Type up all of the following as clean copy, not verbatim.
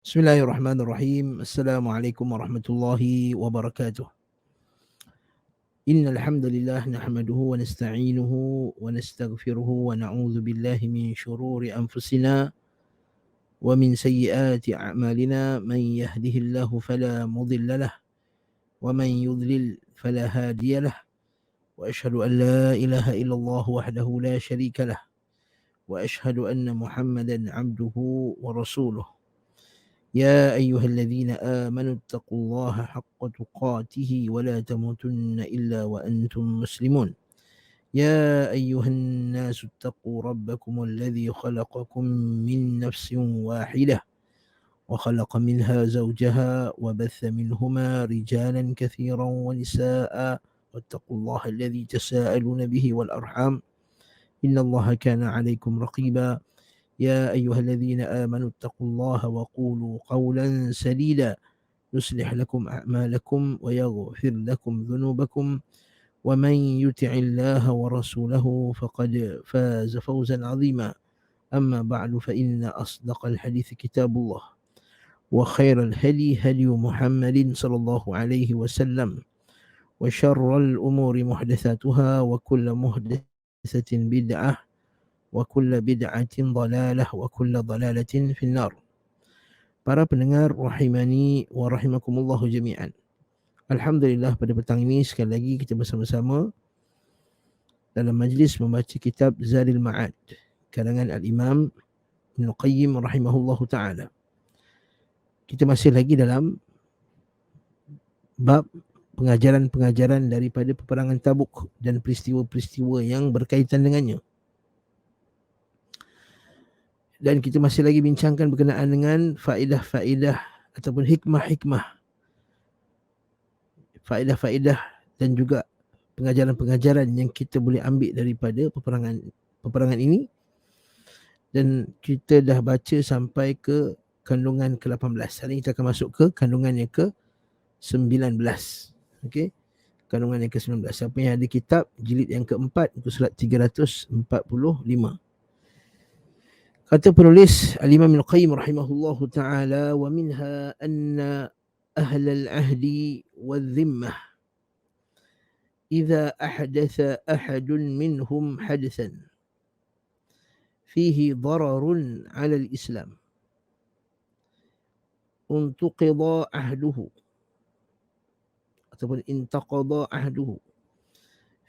Bismillahirrahmanirrahim. Assalamualaikum warahmatullahi wabarakatuh. Innal hamdalillah nahmaduhu wa nasta'inuhu wa nastaghfiruhu wa na'udzu billahi min shururi anfusina wa min sayyiati a'malina man yahdihillahu fala mudilla lah wa man yudlil fala hadiya lah wa ashhadu an la ilaha illallah wahdahu la syarika lah wa ashhadu anna Muhammadan 'abduhu wa rasuluh. يا أيها الذين آمنوا اتقوا الله حق تقاته ولا تموتن إلا وأنتم مسلمون. يا أيها الناس اتقوا ربكم الذي خلقكم من نفس واحدة وخلق منها زوجها وبث منهما رجالا كثيرا ونساء واتقوا الله الذي تساءلون به والأرحام إن الله كان عليكم رقيبا. يا أيها الذين آمنوا اتقوا الله وقولوا قولا سديدا يصلح لكم أعمالكم ويغفر لكم ذنوبكم ومن يطع الله ورسوله فقد فاز فوزا عظيما. أما بعد فإن أصدق الحديث كتاب الله وخير الهدي هدي محمد صلى الله عليه وسلم وشر الأمور محدثاتها وكل محدثة بدعة وكل بدعة ضلالة وكل ضلالة في النار. Para pendengar rahimani wa rahimakumullah jami'an. Alhamdulillah, pada petang ini sekali lagi kita bersama-sama dalam majlis membaca kitab Zadul Ma'ad karangan Al-Imam Ibn Qayyim rahimahullahu ta'ala. Kita masih lagi dalam bab pengajaran-pengajaran daripada peperangan Tabuk dan peristiwa-peristiwa yang berkaitan dengannya. Dan kita masih lagi bincangkan berkenaan dengan faedah-faedah ataupun hikmah-hikmah, faedah-faedah dan juga pengajaran-pengajaran yang kita boleh ambil daripada peperangan ini. Dan kita dah baca sampai ke kandungan ke-18. Hari ini kita akan masuk ke kandungan yang ke-19. Okey. Kandungan yang ke-19. Siapa yang ada kitab jilid yang keempat, muka surat 345. Kata penulis Al-Imam Ibn Qayyim rahimahullahu ta'ala, wa minha anna ahlal ahdi wal-dhimmah idha ahdatha ahadun minhum hadithan fihi dararun ala al-islam untuqidha ahduhu ataupun intaqadha ahduhu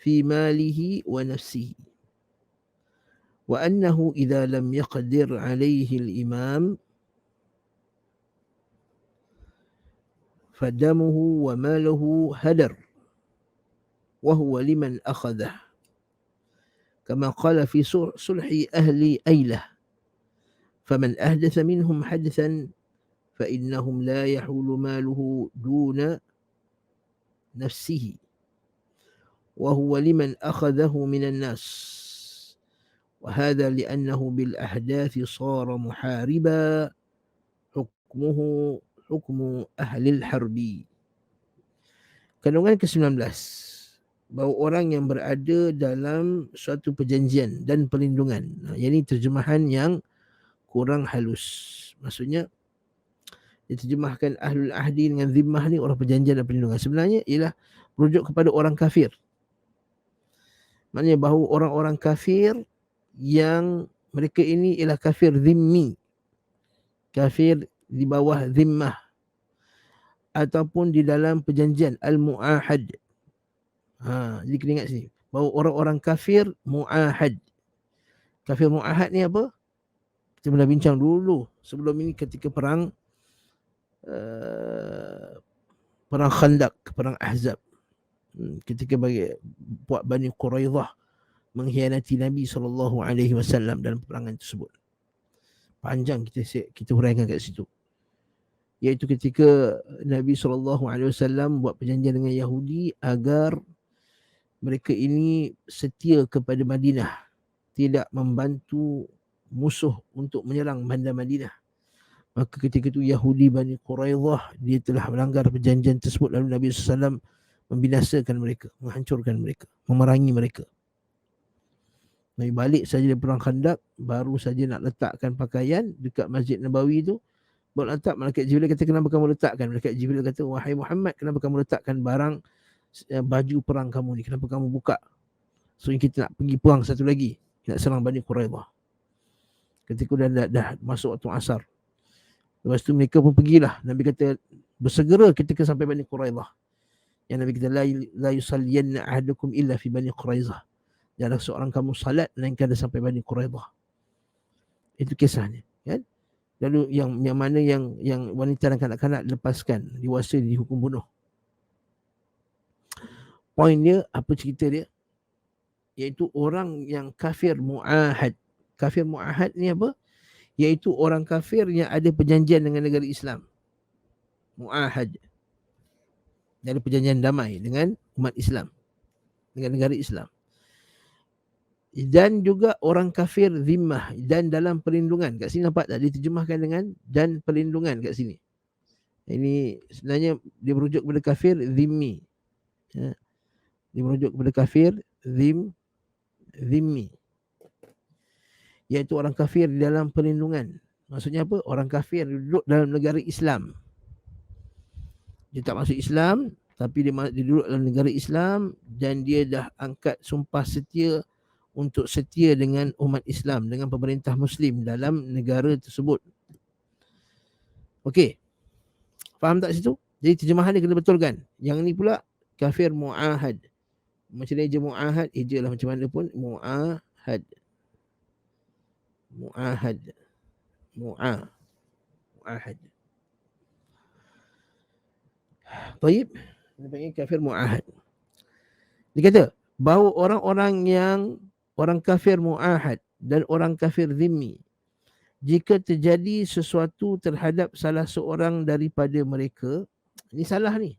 fi malihi wa nafsihi وأنه إذا لم يقدر عليه الإمام فدمه وماله هدر وهو لمن أخذه كما قال في صلح أهل أيلة فمن أحدث منهم حدثا فإنهم لا يحول ماله دون نفسه وهو لمن أخذه من الناس وهذا لأنه بالأحداث صار محاربا حكمه حكم أهل الحرب. Kandungan ke-19, bahawa orang yang berada dalam suatu perjanjian dan perlindungan. Ini terjemahan yang kurang halus. Maksudnya diterjemahkan ahlul ahdi dengan zimmah ni orang perjanjian dan perlindungan. Sebenarnya ialah merujuk kepada orang kafir. Maknanya bahawa orang-orang kafir yang mereka ini ialah kafir zimmi, kafir di bawah zimmah ataupun di dalam perjanjian al-mu'ahad. Jadi kena ingat sini bahawa orang-orang kafir mu'ahad. Kafir mu'ahad ni apa? Kita pernah bincang dulu sebelum ini ketika perang Khandaq, perang Ahzab. Ketika buat Bani Quraidah mengkhianati Nabi SAW dalam peperangan tersebut. Panjang kita huraikan kat situ. Iaitu ketika Nabi SAW buat perjanjian dengan Yahudi agar mereka ini setia kepada Madinah, tidak membantu musuh untuk menyerang bandar Madinah. Maka ketika itu Yahudi Bani Quraidah, dia telah melanggar perjanjian tersebut, lalu Nabi SAW membinasakan mereka, menghancurkan mereka, memerangi mereka. Nabi balik saja dari perang Khandaq, baru saja nak letakkan pakaian dekat Masjid Nabawi tu, Letak, malaikat Jibril kata, kenapa kamu letakkan? Malaikat Jibril kata, wahai Muhammad, kenapa kamu letakkan barang baju perang kamu ni? Kenapa kamu buka? So kita nak pergi perang satu lagi, nak serang Bani Quraidah. Ketika dah masuk waktu asar, lepas tu mereka pun pergilah. Nabi kata, bersegera ketika sampai Bani Quraidah. Yang Nabi kata, la yusalliyanna ahadukum illa fi Bani Quraidah. Janganlah seorang kamu salat melainkan dah sampai Bani Quraidah. Itu kisahnya, kan? Lalu yang mana yang wanita dan kanak-kanak lepaskan, diwasa, dihukum bunuh. Poin dia, apa cerita dia? Iaitu orang yang kafir mu'ahad. Kafir mu'ahad ni apa? Iaitu orang kafir yang ada perjanjian dengan negara Islam. Mu'ahad. Ada perjanjian damai dengan umat Islam, dengan negara Islam. Dan juga orang kafir zimmah, dan dalam perlindungan. Kat sini nampak tak diterjemahkan dengan dan perlindungan kat sini. Ini sebenarnya dia merujuk kepada kafir zimmi. Ya. Dia merujuk kepada kafir zimmi. Iaitu orang kafir di dalam perlindungan. Maksudnya apa? Orang kafir duduk dalam negara Islam. Dia tak masuk Islam, tapi dia duduk dalam negara Islam dan dia dah angkat sumpah setia untuk setia dengan umat Islam, dengan pemerintah Muslim dalam negara tersebut. Okey. Faham tak situ? Jadi terjemahan dia kena betulkan. Yang ni pula kafir mu'ahad. Macam dia je mu'ahad, eja lah macam mana pun, mu'ahad. Mu'ahad. Mu'ahad. Taib. Dia panggil kafir mu'ahad. Dia kata, bahawa orang-orang yang orang kafir mu'ahad dan orang kafir zimmi, jika terjadi sesuatu terhadap salah seorang daripada mereka, ini salah ni.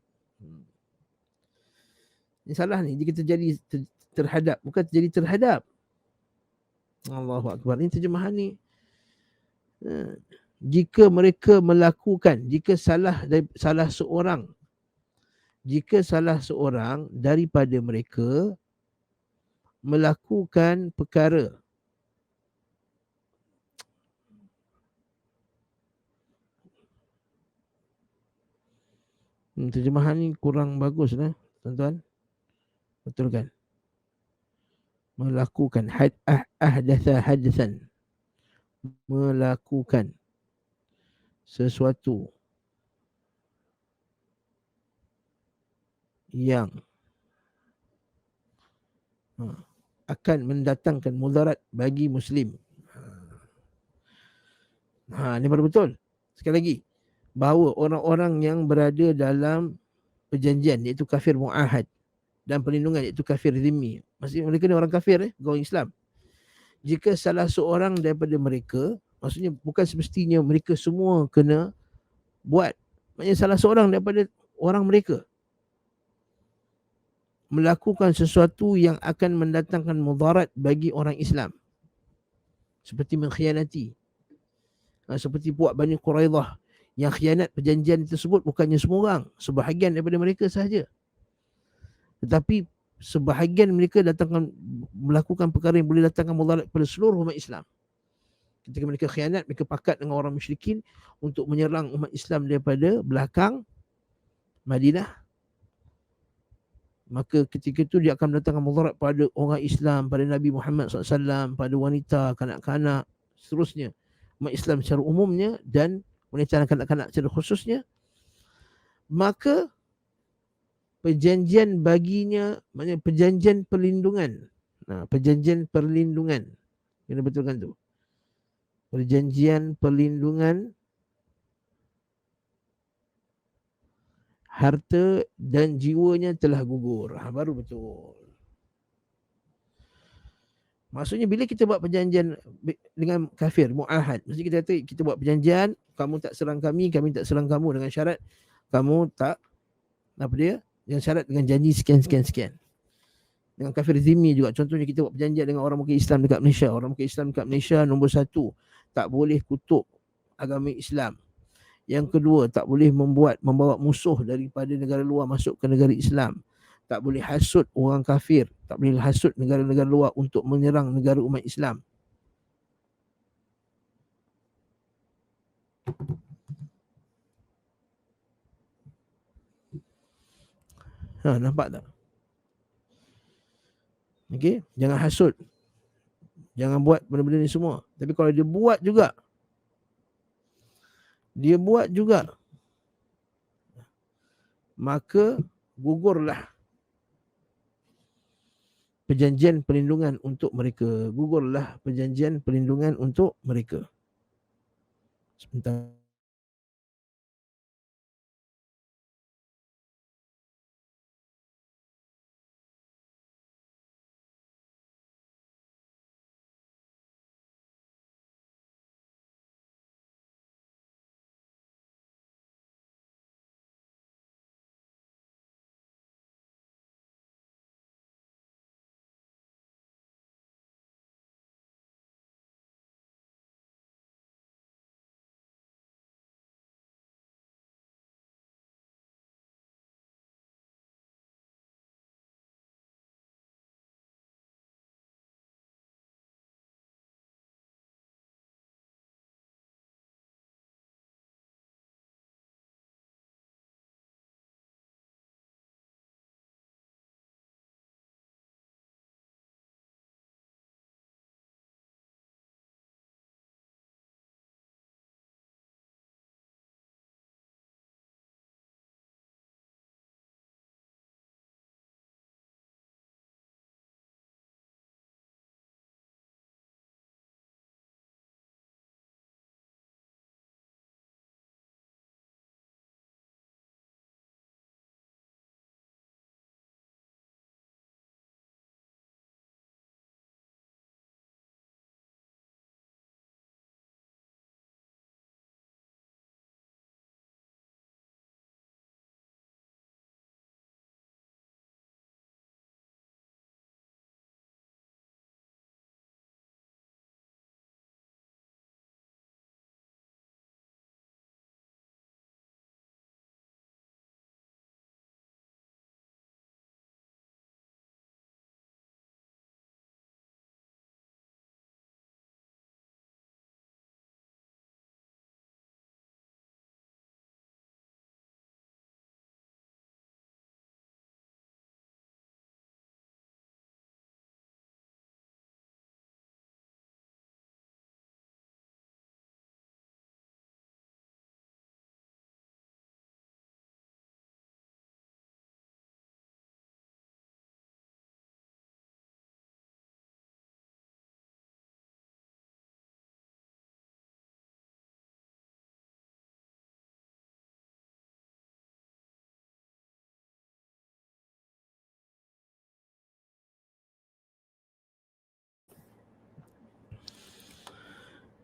Ini salah ni. Jika terjadi terhadap, bukan terjadi terhadap. Allahu Akbar. Ini terjemahan ni. Jika mereka melakukan, jika salah seorang daripada mereka melakukan perkara, terjemahan ni kurang bagus lah tuan-tuan. Betulkan. Melakukan ahdatha hadithan, melakukan sesuatu yang akan mendatangkan mudarat bagi Muslim. Ini baru betul. Sekali lagi, bahawa orang-orang yang berada dalam perjanjian, iaitu kafir mu'ahad, dan perlindungan, iaitu kafir zimmi. Maksudnya mereka ni orang kafir, orang Islam. Jika salah seorang daripada mereka, maksudnya bukan semestinya mereka semua kena buat. Maksudnya salah seorang daripada orang mereka melakukan sesuatu yang akan mendatangkan mudarat bagi orang Islam, seperti mengkhianati, seperti buat Bani Quraidah yang khianat perjanjian tersebut. Bukannya semua orang, sebahagian daripada mereka sahaja, tetapi sebahagian mereka melakukan perkara yang boleh datangkan mudarat kepada seluruh umat Islam. Ketika mereka khianat, mereka pakat dengan orang musyrikin untuk menyerang umat Islam daripada belakang Madinah, maka ketika itu dia akan mendatangkan mudarat pada orang Islam, pada Nabi Muhammad SAW, pada wanita, kanak-kanak, seterusnya, umat Islam secara umumnya, dan wanita dan kanak-kanak secara khususnya. Maka perjanjian baginya, maknanya perjanjian perlindungan. Perjanjian perlindungan, kena betulkan tu. Perjanjian perlindungan, harta dan jiwanya telah gugur. Baru betul. Maksudnya bila kita buat perjanjian dengan kafir mu'ahad, mesti kita kata kita buat perjanjian, kamu tak serang kami tak serang kamu, dengan syarat kamu tak, apa dia, dengan syarat dengan janji sekian. Dengan kafir zimmi juga, contohnya kita buat perjanjian dengan orang muka Islam dekat Malaysia. Orang muka Islam dekat Malaysia, nombor 1, tak boleh kutuk agama Islam. Yang kedua, tak boleh membawa musuh daripada negara luar masuk ke negara Islam. Tak boleh hasut orang kafir, tak boleh hasut negara-negara luar untuk menyerang negara umat Islam. Nampak tak? Okey, jangan hasut. Jangan buat benda-benda ni semua. Tapi kalau dia buat juga, maka gugurlah perjanjian perlindungan untuk mereka. Gugurlah perjanjian perlindungan untuk mereka. Sebentar.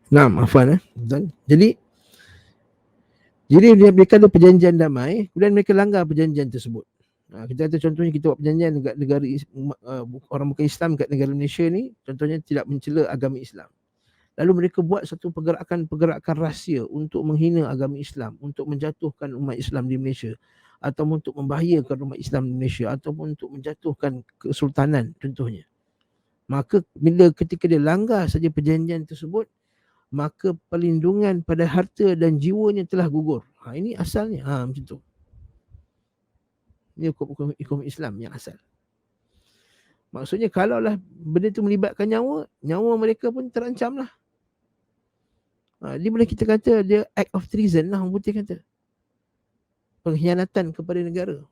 Nah, afwan Jadi mereka ada perjanjian damai, kemudian mereka langgar perjanjian tersebut. Kita kata contohnya kita buat perjanjian dekat negara orang bukan Islam kat negara Malaysia ni, contohnya tidak mencela agama Islam. Lalu mereka buat satu pergerakan rahsia untuk menghina agama Islam, untuk menjatuhkan umat Islam di Malaysia, atau untuk membahayakan umat Islam di Malaysia, ataupun untuk menjatuhkan kesultanan contohnya. Maka bila ketika dia langgar saja perjanjian tersebut, maka perlindungan pada harta dan jiwanya telah gugur. Ini asalnya. Macam tu. Ini hukum Islam yang asal. Maksudnya kalaulah benda itu melibatkan nyawa mereka pun terancam lah. Dia boleh kita kata dia act of treason lah, orang putih kata. Pengkhianatan kepada negara.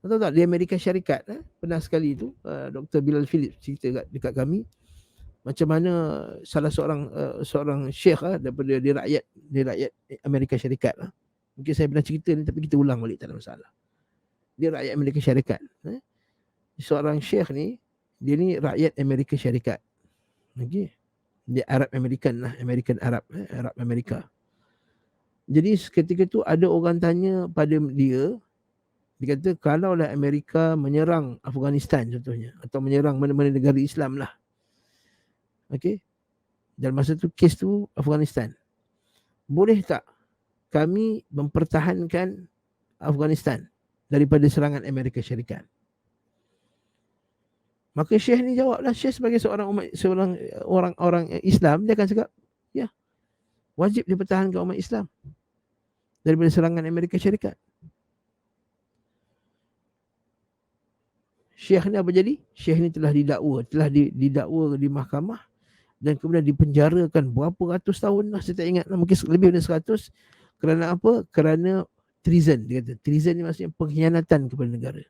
Tahu tak, di Amerika Syarikat, pernah sekali tu, Dr. Bilal Phillips cerita dekat kami, macam mana salah seorang syekh daripada dia rakyat Amerika Syarikat. Mungkin saya pernah cerita ni, tapi kita ulang balik, tak ada masalah. Dia rakyat Amerika Syarikat. Seorang syekh ni, dia ni rakyat Amerika Syarikat. Okay. Dia Arab American lah, American Arab Amerika. Jadi ketika tu ada orang tanya pada dia kata kalaulah Amerika menyerang Afghanistan contohnya, atau menyerang mana-mana negara Islam lah. Okey. Dan masa tu kes tu Afghanistan. Boleh tak kami mempertahankan Afghanistan daripada serangan Amerika Syarikat? Maka Syekh ni jawablah, Syekh sebagai seorang orang Islam, dia akan cakap, ya, wajib dipertahankan umat Islam daripada serangan Amerika Syarikat. Syekh ni apa jadi? Syekh ni telah didakwa di mahkamah dan kemudian dipenjarakan berapa ratus tahun lah, saya tak ingat lah, mungkin lebih dari 100. Kerana apa? Kerana treason. Dia kata treason ni maksudnya pengkhianatan kepada negara.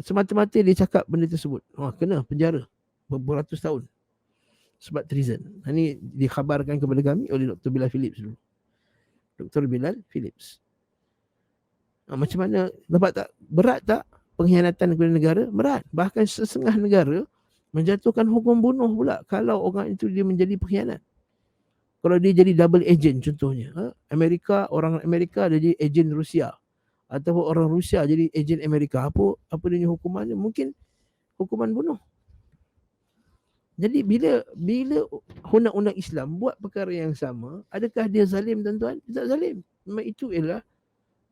Semata-mata dia cakap benda tersebut, kena penjara beratus tahun sebab treason. Ini dikhabarkan kepada kami oleh Dr. Bilal Phillips dulu. Dr. Bilal Phillips. Macam mana? Nampak tak? Berat tak pengkhianatan kepada negara? Berat. Bahkan setengah negara menjatuhkan hukum bunuh pula kalau orang itu dia menjadi pengkhianat. Kalau dia jadi double agent contohnya. Orang Amerika dia jadi agent Rusia. Ataupun orang Rusia jadi agent Amerika. Apa dia punya hukumannya? Mungkin hukuman bunuh. Jadi bila undang-undang Islam buat perkara yang sama, adakah dia zalim tuan-tuan? Tak zalim. Memang itu ialah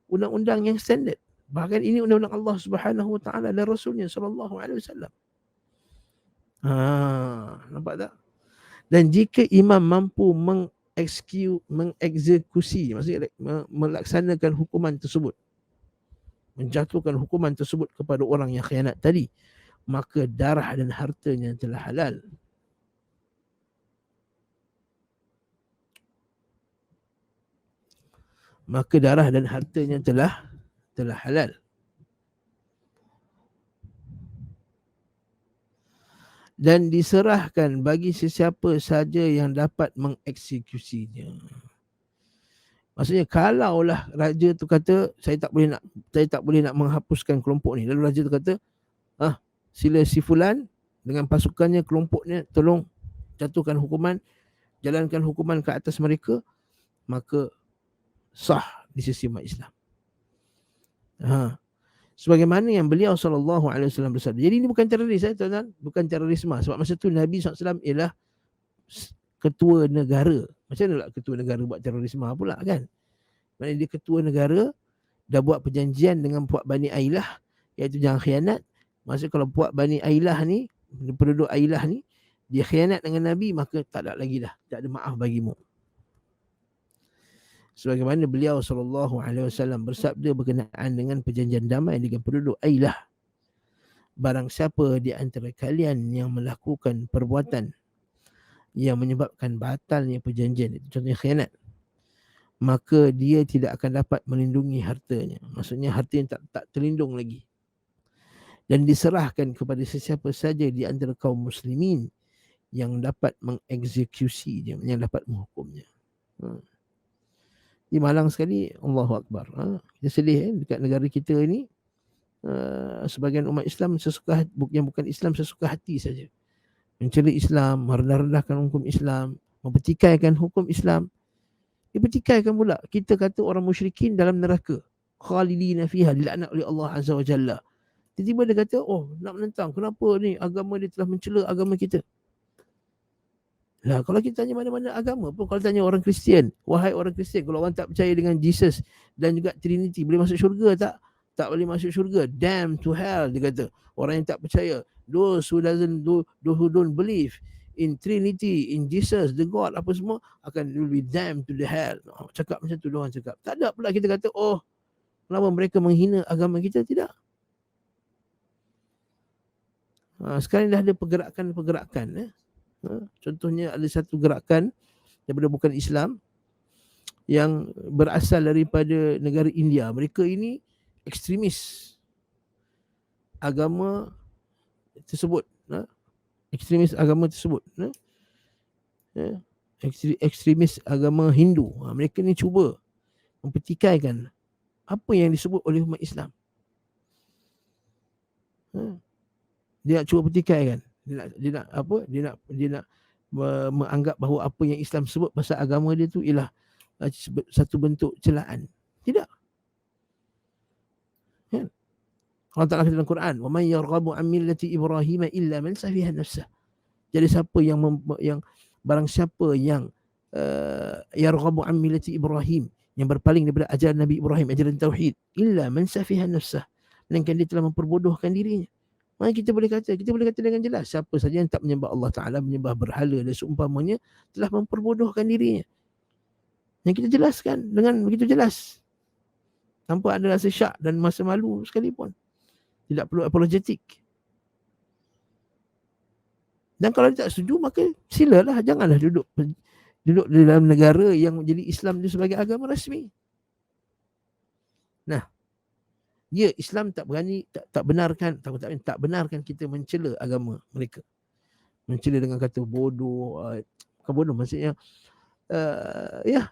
undang-undang yang standard. Bahkan ini undang-undang Allah Subhanahu Wa Taala dan Rasulnya sallallahu alaihi wasallam. Nampak tak? Dan jika imam mampu mengeksekusi, maksudnya melaksanakan hukuman tersebut, menjatuhkan hukuman tersebut kepada orang yang khianat tadi, maka darah dan hartanya telah halal. Maka darah dan hartanya telah halal. Dan diserahkan bagi sesiapa saja yang dapat mengeksekusinya. Maksudnya kalaulah raja tu kata saya tak boleh nak menghapuskan kelompok ni, lalu raja tu kata sila si fulan dengan pasukannya, kelompoknya, tolong jatuhkan hukuman, jalankan hukuman ke atas mereka, maka sah di sisi umat Islam. Sebagaimana yang beliau SAW bersabda. Jadi ini bukan teroris, tuan-tuan, bukan terorisme. Sebab masa tu Nabi SAW ialah ketua negara. Macam mana lah ketua negara buat terorisme pula kan? Maksudnya dia ketua negara, dah buat perjanjian dengan puak Bani Ailah, iaitu jangan khianat. Maksudnya kalau puak Bani Ailah ni, penduduk Ailah ni, dia khianat dengan Nabi, maka tak ada lagi dah, tak ada maaf bagimu. Sebagaimana beliau SAW bersabda berkenaan dengan perjanjian damai dengan penduduk Ailah. Barang siapa di antara kalian yang melakukan perbuatan yang menyebabkan batalnya perjanjian, itu contohnya khianat, maka dia tidak akan dapat melindungi hartanya. Maksudnya hartanya tak terlindung lagi. Dan diserahkan kepada sesiapa saja di antara kaum muslimin yang dapat mengeksekusi dia, yang dapat menghukumnya. Ini malang sekali. Allahu Akbar. Kita sedih dekat negara kita ini, sebagian umat Islam yang bukan Islam sesuka hati saja mencela Islam, merendah-rendahkan hukum Islam, mempertikaikan hukum Islam. Dipertikaikan pula. Kita kata orang musyrikin dalam neraka, khalidina fiha, dilaknat oleh Allah Azza wa Jalla. Tiba-tiba dia kata, nak menentang, kenapa ni agama dia telah mencela agama kita. Lah, kalau kita tanya mana-mana agama pun, kalau tanya orang Kristian, wahai orang Kristian, kalau orang tak percaya dengan Jesus dan juga Trinity, boleh masuk syurga tak? Tak boleh masuk syurga. Damn to hell, dia kata. Orang yang tak percaya, those who don't believe in Trinity, in Jesus, the God, apa semua, will be damned to the hell. Cakap macam tu diorang cakap. Tak ada pula kita kata, kenapa mereka menghina agama kita? Tidak. Sekarang dah ada pergerakan. Contohnya ada satu gerakan daripada bukan Islam yang berasal daripada negara India. Mereka ini ekstremis agama tersebut. Ekstremis agama Hindu. Mereka ni cuba mempertikaikan apa yang disebut oleh umat Islam. Dia nak cuba pertikaikan. Dia nak menganggap bahawa apa yang Islam sebut pasal agama dia tu ialah satu bentuk celaan. Tidak. Allah Ta'ala kata dalam Quran, wa man yarghabu an millati Ibrahim illa man safiha nafsah. Jadi siapa yang barang siapa yang yarghabu an millati Ibrahim, yang berpaling daripada ajaran Nabi Ibrahim, ajaran tauhid, illa man safiha nafsah, melainkan dia telah memperbodohkan dirinya. Maka kita boleh kata dengan jelas, siapa saja yang tak menyembah Allah Ta'ala, menyembah berhala dan seumpamanya, telah memperbodohkan dirinya. Yang kita jelaskan dengan begitu jelas, tanpa ada rasa syak dan masa malu sekalipun. Tidak perlu apologetik. Dan kalau dia tak setuju, maka silalah, janganlah duduk di dalam negara yang menjadi Islam itu sebagai agama rasmi. Nah, ya, Islam tak berani, tak benarkan kita mencela agama mereka. Mencela dengan kata bodoh, bukan bodoh, maksudnya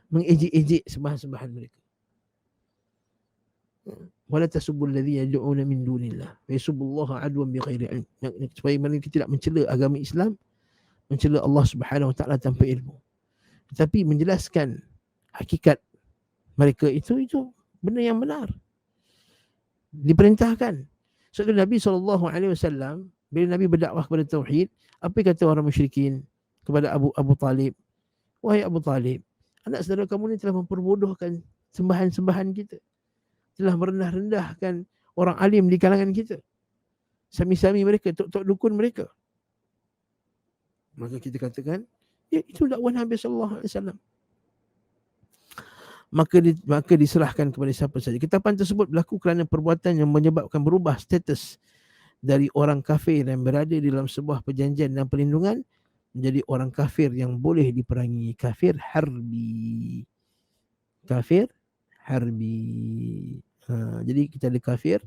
mengejek-ejek sembahan-sembahan mereka. Wala tasubbul ladzina yad'una min dunillah wa yasubbullaha adwan bighairi ilm. Supaya mana kita tidak mencela agama Islam, mencela Allah Subhanahu wa taala tanpa ilmu. Tetapi menjelaskan hakikat mereka itu benda yang benar. Diperintahkan. Sebab Nabi SAW, bila Nabi berdakwah kepada tauhid, apa kata orang musyrikin kepada Abu Talib? Wahai Abu Talib, anak saudara kamu ni telah memperbodohkan sembahan-sembahan kita, telah merendah-rendahkan orang alim di kalangan kita, sami-sami mereka, tok-tok dukun mereka. Maka kita katakan, ya, itu dakwah Nabi SAW. Maka diserahkan kepada siapa saja. Ketapan tersebut berlaku kerana perbuatan yang menyebabkan berubah status dari orang kafir yang berada di dalam sebuah perjanjian dan perlindungan menjadi orang kafir yang boleh diperangi. Kafir harbi. Jadi kita ada kafir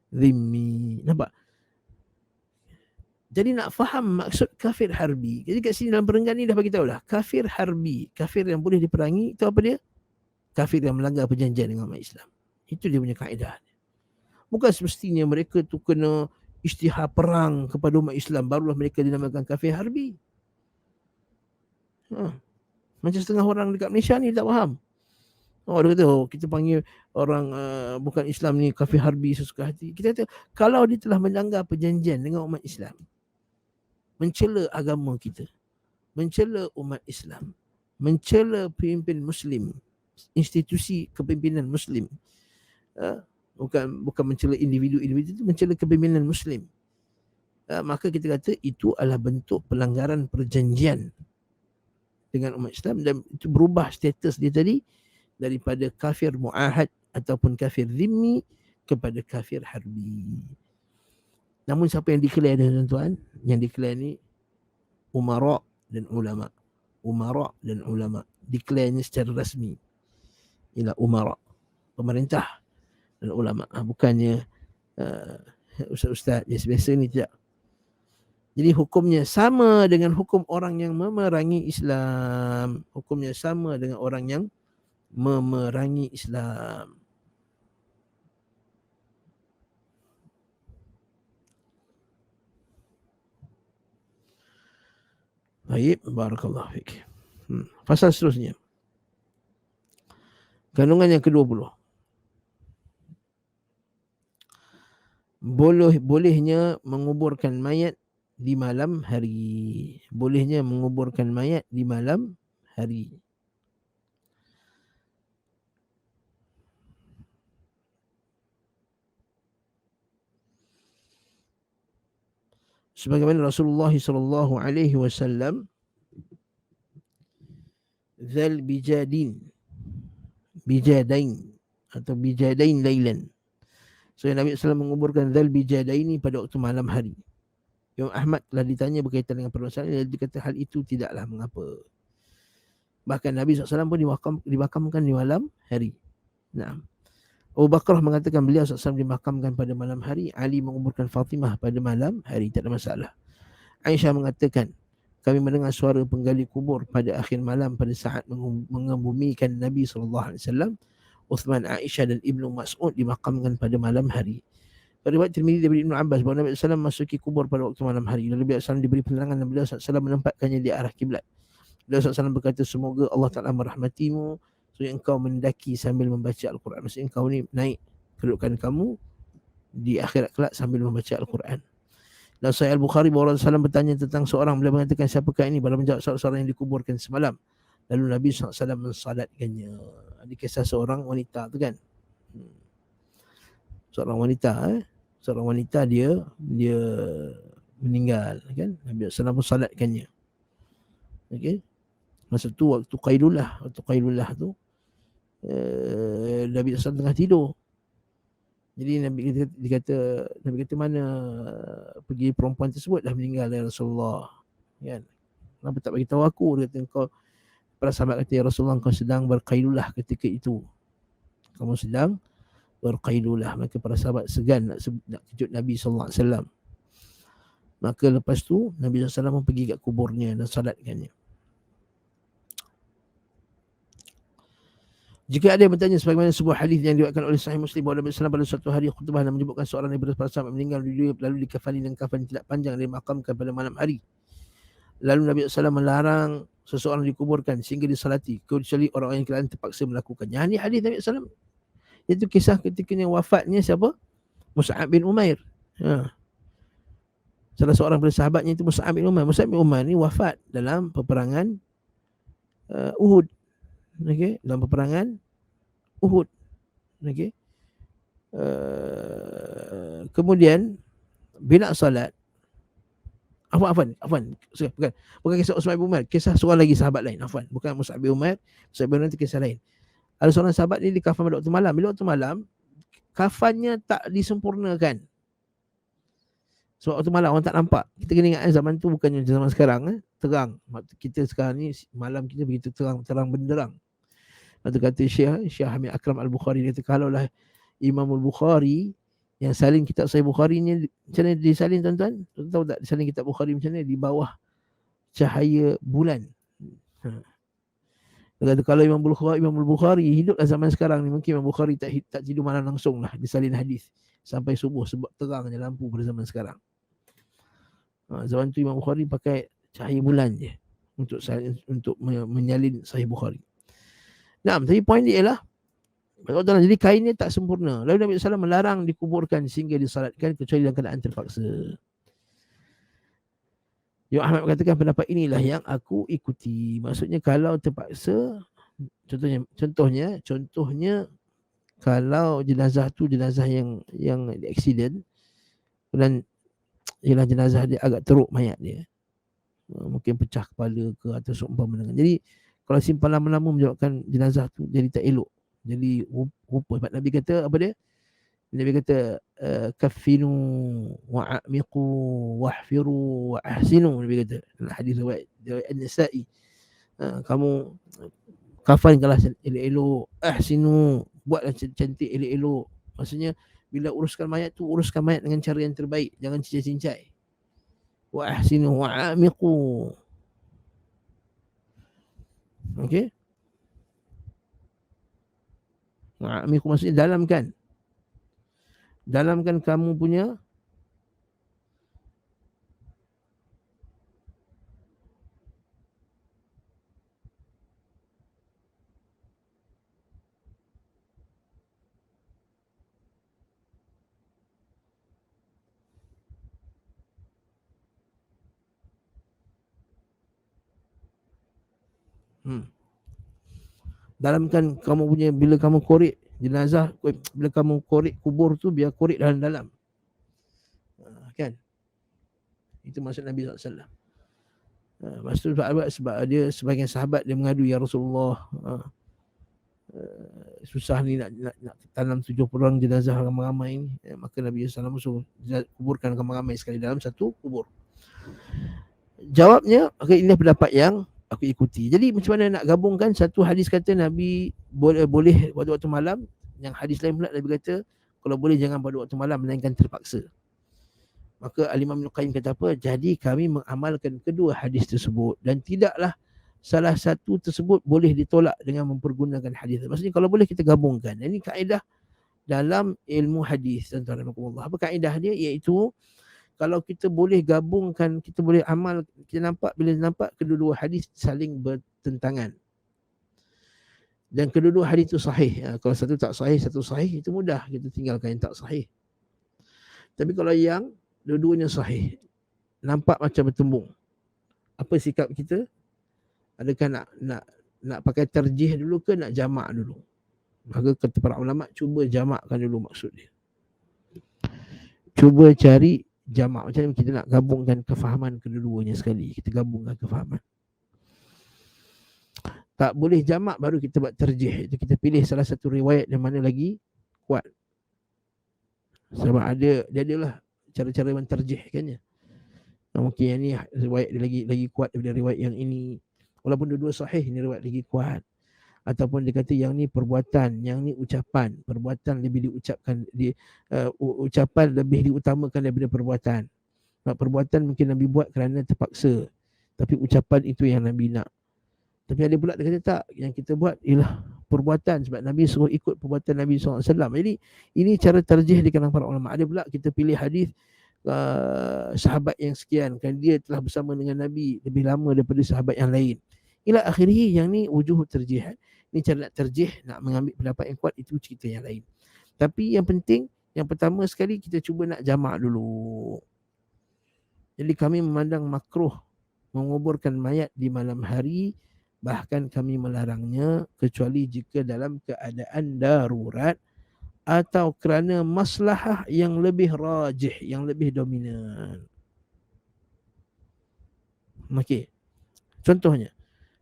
zimmi. Nampak? Jadi nak faham maksud kafir harbi. Jadi kat sini dalam perenggan ni dah bagi tahu lah. Kafir harbi, kafir yang boleh diperangi, itu apa dia? Kafir yang melanggar perjanjian dengan umat Islam. Itu dia punya kaedah. Bukan semestinya mereka tu kena isytihar perang kepada umat Islam, barulah mereka dinamakan kafir harbi. Macam setengah orang dekat Malaysia ni tak faham. Dia kata, kita panggil orang bukan Islam ni kafir harbi sesuka hati. Kita kata, kalau dia telah melanggar perjanjian dengan umat Islam, mencela agama kita, mencela umat Islam, mencela pemimpin Muslim, institusi kepimpinan Muslim, bukan mencela individu-individu, itu mencela kepimpinan Muslim, maka kita kata itu adalah bentuk pelanggaran perjanjian dengan umat Islam, dan itu berubah status dia tadi daripada kafir mu'ahad ataupun kafir zimmi kepada kafir harbi. Namun siapa yang declare ni tuan-tuan? Yang declare ni umara dan ulama. Umara dan ulama declare ni secara rasmi. Ialah umara, pemerintah dan ulama. Bukannya ustaz-ustaz biasa ni, tidak. Jadi hukumnya sama dengan hukum orang yang memerangi Islam. Hukumnya sama dengan orang yang memerangi Islam. Baik, barakallahu fiik. Pasal seterusnya. Kandungan yang ke-20. Bolehnya menguburkan mayat di malam hari. Bolehnya menguburkan mayat di malam hari. Sebagaimana Rasulullah sallallahu alaihi wasallam zal bijadain atau bijadain lailan. So Nabi SAW menguburkan zal bijadaini pada waktu malam hari. Imam Ahmad telah ditanya berkaitan dengan permasalahan ini, dia kata hal itu tidaklah mengapa. Bahkan Nabi SAW pun dimakamkan di malam hari. Nah, Abu Bakrah mengatakan beliau SAW dimakamkan pada malam hari, Ali menguburkan Fatimah pada malam hari, tak ada masalah. Aisyah mengatakan, kami mendengar suara penggali kubur pada akhir malam pada saat mengebumikan Nabi SAW. Uthman, Aisyah dan Ibnu Mas'ud dimakamkan pada malam hari. Pada riwayat Tirmizi daripada Ibnu Abbas bahawa Nabi SAW masuki kubur pada waktu malam hari. Lalu beliau SAW diberi penerangan dan beliau SAW menempatkannya di arah kiblat. Beliau SAW berkata, semoga Allah Ta'ala merahmatimu supaya engkau mendaki sambil membaca Al-Quran. Maksudnya engkau ni naik kedudukan kamu di akhirat kelak sambil membaca Al-Quran. Dan Sahih Al-Bukhari bahawa Rasulullah SAW bertanya tentang seorang, beliau mengatakan siapakah ini? Beliau menjawab seorang yang dikuburkan semalam. Lalu Nabi SAW mensalatkannya. Ada kisah seorang wanita tu kan. Seorang wanita dia meninggal kan. Nabi SAW pun salatkannya. Okey. Masa tu waktu Qailulah tu Nabi SAW tengah tidur. Jadi Nabi kata mana pergi perempuan tersebut dah meninggal ya Rasulullah. Kan? Kenapa tak bagi tahu aku? Dia kata kau, para sahabat kata, ya Rasulullah, kau sedang berqailulah ketika itu. Kamu sedang berqailulah. Maka para sahabat segan nak kejut Nabi SAW. Maka lepas tu Nabi SAW pergi kat kuburnya dan salatkannya. Jika ada yang bertanya sebagaimana sebuah hadis yang diriwayatkan oleh Sahih Muslim bahawa Nabi SAW pada suatu hari khutbah dan menyebutkan seorang daripada para sahabat meninggal lalu dikafani dengan kafan tidak panjang dan dimakamkan pada malam hari. Lalu Nabi SAW melarang seseorang dikuburkan sehingga disalati kecuali orang yang kerana terpaksa melakukannya. Ini hadis Nabi SAW. Itu kisah ketika wafatnya siapa? Mus'ab bin Umair. Salah seorang dari sahabatnya itu Mus'ab bin Umair. Mus'ab bin Umair ni wafat dalam peperangan Uhud. Okey, dalam peperangan Uhud. Okey. Kemudian bila salat, Afwan. Bukan kisah Mus'ab bin Umair, kisah seorang lagi sahabat lain. Afwan, bukan Mus'ab bin Umair. Mus'ab bin Umair itu kisah lain. Ada seorang sahabat ni dikafan pada waktu malam. Bila waktu malam, kafannya tak disempurnakan. Sebab waktu malam orang tak nampak. Kita kena ingat zaman tu bukannya zaman sekarang. Terang. Kita sekarang ni malam kita begitu terang benderang. Lepas tu kata Syekh Hamid Akram Al-Bukhari, dia kata kalaulah Imam Al-Bukhari yang salin kitab Sahih Bukhari ni, macam mana disalin tuan-tuan? Tuan tahu tak disalin kitab Bukhari macam mana? Di bawah cahaya bulan. Dia kata kalau Imam Al-Bukhari hiduplah zaman sekarang ni, mungkin Imam Bukhari tak tidur malam langsung lah disalin hadis sampai subuh sebab terangnya lampu pada zaman sekarang. Zaman tu Imam Bukhari pakai cahaya bulan je untuk menyalin Sahih Bukhari. Nah, tapi poin dia ialah jadi kainnya tak sempurna. Lalu Nabi SAW melarang dikuburkan sehingga disalatkan kecuali dalam keadaan terpaksa. Imam Ahmad mengatakan pendapat inilah yang aku ikuti. Maksudnya kalau terpaksa, contohnya kalau jenazah tu jenazah yang accident dan ialah jenazah dia agak teruk mayat dia, mungkin pecah kepala ke atau seumpama dengan. Jadi kalau simpan lama-lama menyebabkan jenazah tu jadi tak elok, jadi rupa. Sebab Nabi kata apa dia? Nabi kata kaffinu wa'amiqu wahfiru wa ahsinu. Nabi kata dalam hadis riwayat An-Nasa'i, kamu kafankanlah elok-elok, ahsinu, buatlah cantik elok-elok. Maksudnya bila uruskan mayat tu, uruskan mayat dengan cara yang terbaik, jangan cincai-cincai. Wa ahsinu wa'amiqu. Okey. Wa'amiqu maksudnya dalamkan kamu punya dalamkan kamu punya, bila kamu korek jenazah, bila kamu korek kubur tu, biar korek dalam-dalam. Kan? Itu maksud Nabi SAW. Maksud sebab dia sebagian sahabat dia mengadu, ya Rasulullah, susah ni nak tanam 70 orang jenazah ramai-ramai ni. Maka Nabi SAW suruh kuburkan ramai-ramai sekali dalam satu kubur. Jawabnya, inilah pendapat yang aku ikuti. Jadi macam mana nak gabungkan? Satu hadis kata Nabi boleh pada waktu malam, yang hadis lain pula Nabi kata kalau boleh jangan pada waktu malam melainkan terpaksa. Maka Al-Imam Ibn Qayyim kata apa? Jadi kami mengamalkan kedua hadis tersebut dan tidaklah salah satu tersebut boleh ditolak dengan mempergunakan hadis. Maksudnya kalau boleh kita gabungkan. Ini kaedah dalam ilmu hadis, tuan-tuan. Apa kaedah dia? Iaitu kalau kita boleh gabungkan, kita boleh amal, kita bila nampak kedua-dua hadis saling bertentangan dan kedua-dua hadis itu sahih. Kalau satu tak sahih, satu sahih, itu mudah kita tinggalkan yang tak sahih. Tapi kalau yang dua-duanya sahih, nampak macam bertembung, apa sikap kita? Adakah nak pakai terjih dulu ke nak jamak dulu? Maka kata para ulama, cuba jamakkan dulu maksud dia. Cuba cari jamak. Macam mana kita nak gabungkan kefahaman kedua-duanya sekali. Kita gabungkan kefahaman. Tak boleh jamak baru kita buat terjih. Itu kita pilih salah satu riwayat yang mana lagi kuat. Sebab dia adalah cara-cara menterjihkannya. Mungkin yang ni riwayat dia lagi kuat daripada riwayat yang ini. Walaupun dua-dua sahih, ni riwayat lagi kuat. Ataupun dia kata yang ni perbuatan, yang ni ucapan. Perbuatan lebih diucapkan, ucapan lebih diutamakan daripada perbuatan. Perbuatan mungkin Nabi buat kerana terpaksa, tapi ucapan itu yang Nabi nak. Tapi ada pula dia kata tak, yang kita buat ialah perbuatan sebab Nabi suruh ikut perbuatan Nabi SAW. Jadi ini cara terjih di kalangan para ulama. Ada pula kita pilih hadis sahabat yang sekian, kan dia telah bersama dengan Nabi lebih lama daripada sahabat yang lain. Ila akhirih, yang ni wujuh terjih. Ni cara nak terjih, nak mengambil pendapat yang kuat, itu cerita yang lain. Tapi yang penting, yang pertama sekali kita cuba nak jamak dulu. Jadi kami memandang makruh menguburkan mayat di malam hari, bahkan kami melarangnya kecuali jika dalam keadaan darurat atau kerana maslahah yang lebih rajih, yang lebih dominan. Okey. Contohnya,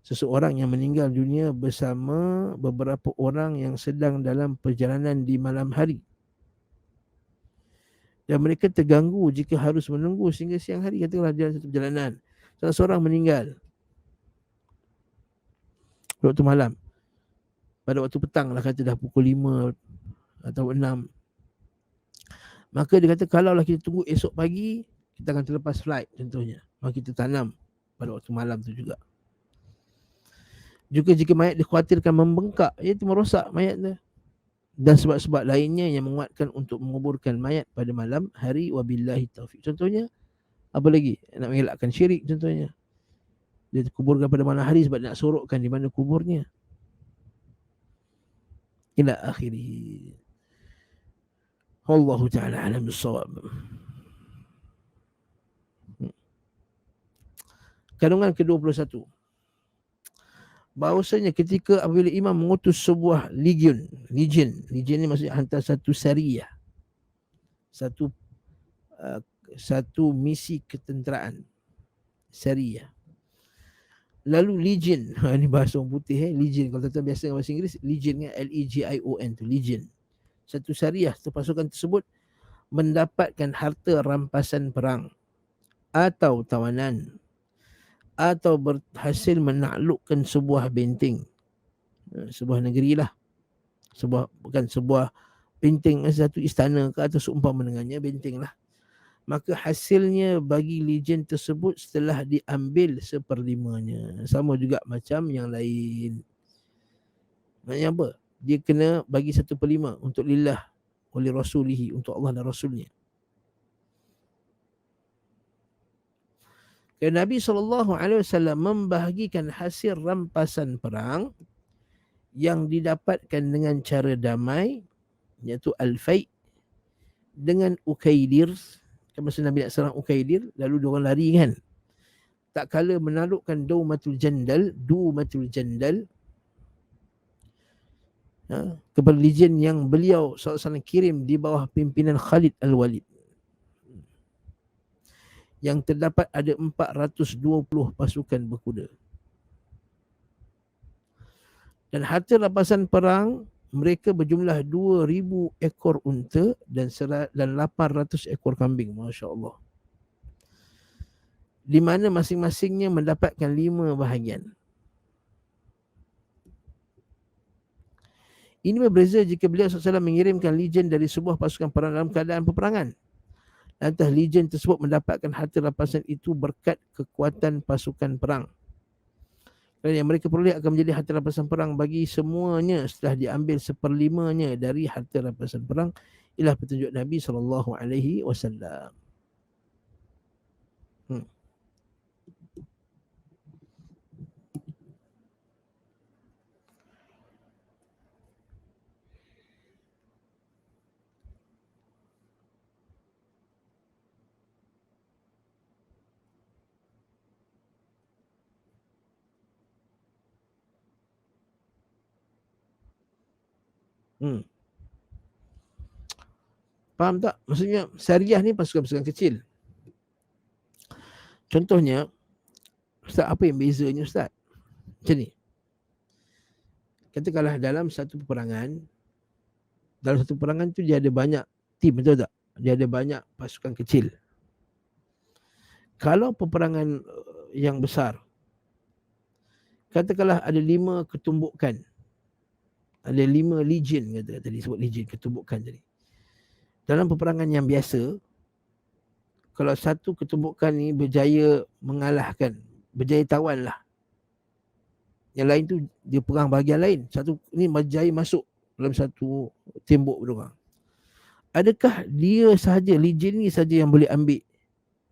seseorang yang meninggal dunia bersama beberapa orang yang sedang dalam perjalanan di malam hari, dan mereka terganggu jika harus menunggu sehingga siang hari. Katakanlah dalam satu perjalanan, salah seorang meninggal waktu malam, pada waktu petang lah, kata dah pukul 5 atau 6. Maka dia kata kalaulah kita tunggu esok pagi, kita akan terlepas flight contohnya. Maka kita tanam pada waktu malam tu juga. Juga jika mayat dikhawatirkan membengkak, iaitu merosak mayat tu. Dan sebab-sebab lainnya yang menguatkan untuk menguburkan mayat pada malam hari, wabillahi taufiq. Contohnya, apa lagi? Nak mengelakkan syirik contohnya. Dia kuburkan pada malam hari sebab nak sorokkan di mana kuburnya. Ila akhiri. Wallahu ta'ala alam bissawab. Kandungan ke-21. Bahawasanya ketika apabila imam mengutus sebuah legion ni maksudnya hantar satu sariyah, satu misi ketenteraan, sariyah. Lalu legion, ini bahasa orang putih, legion. Kalau tuan biasa dengan bahasa Inggeris, legion kan, L-E-G-I-O-N tu, legion. Satu sariyah tu, pasukan tersebut mendapatkan harta rampasan perang atau tawanan, atau berhasil menaklukkan sebuah benteng, sebuah negeri lah, bukan sebuah benteng, satu istana ke atau seumpama dengannya, benteng lah. Maka hasilnya bagi legion tersebut setelah diambil 1/5-nya. Sama juga macam yang lain. Maksudnya apa? Dia kena bagi 1/5 untuk lillah, oleh rasulihi, untuk Allah dan Rasulnya. Kerana Nabi SAW membahagikan hasil rampasan perang yang didapatkan dengan cara damai, iaitu al-fai', dengan Ukaidir. Kan masa Nabi nak serang Ukaidir, lalu diorang lari kan, tak kala menaklukkan Dumatul Jandal kepada legion yang beliau SAW kirim di bawah pimpinan Khalid Al-Walid, yang terdapat ada 420 pasukan berkuda. Dan harta rampasan perang mereka berjumlah 2,000 ekor unta dan 800 ekor kambing. Masya Allah. Di mana masing-masingnya mendapatkan 5 bahagian. Ini berbeza jika beliau SAW mengirimkan legion dari sebuah pasukan perang dalam keadaan peperangan. Lantas legion tersebut mendapatkan harta rampasan itu berkat kekuatan pasukan perang. Dan yang mereka peroleh akan menjadi harta rampasan perang bagi semuanya setelah diambil 1/5-nya dari harta rampasan perang. Inilah petunjuk Nabi SAW. Faham tak? Maksudnya syariah ni pasukan-pasukan kecil. Contohnya, Ustaz, apa yang bezanya Ustaz? Macam ni. Katakanlah dalam satu peperangan tu dia ada banyak tim, betul tak? Dia ada banyak pasukan kecil. Kalau peperangan yang besar, katakanlah ada 5 ketumbukan, ada 5 legion, kata tadi sebut legion, ketumbukan tadi. Dalam peperangan yang biasa, kalau satu ketumbukan ni berjaya mengalahkan, berjaya tawan lah, yang lain tu dia perang bahagian lain, satu ni berjaya masuk dalam satu tembok berorang, adakah dia sahaja, legion ni saja yang boleh ambil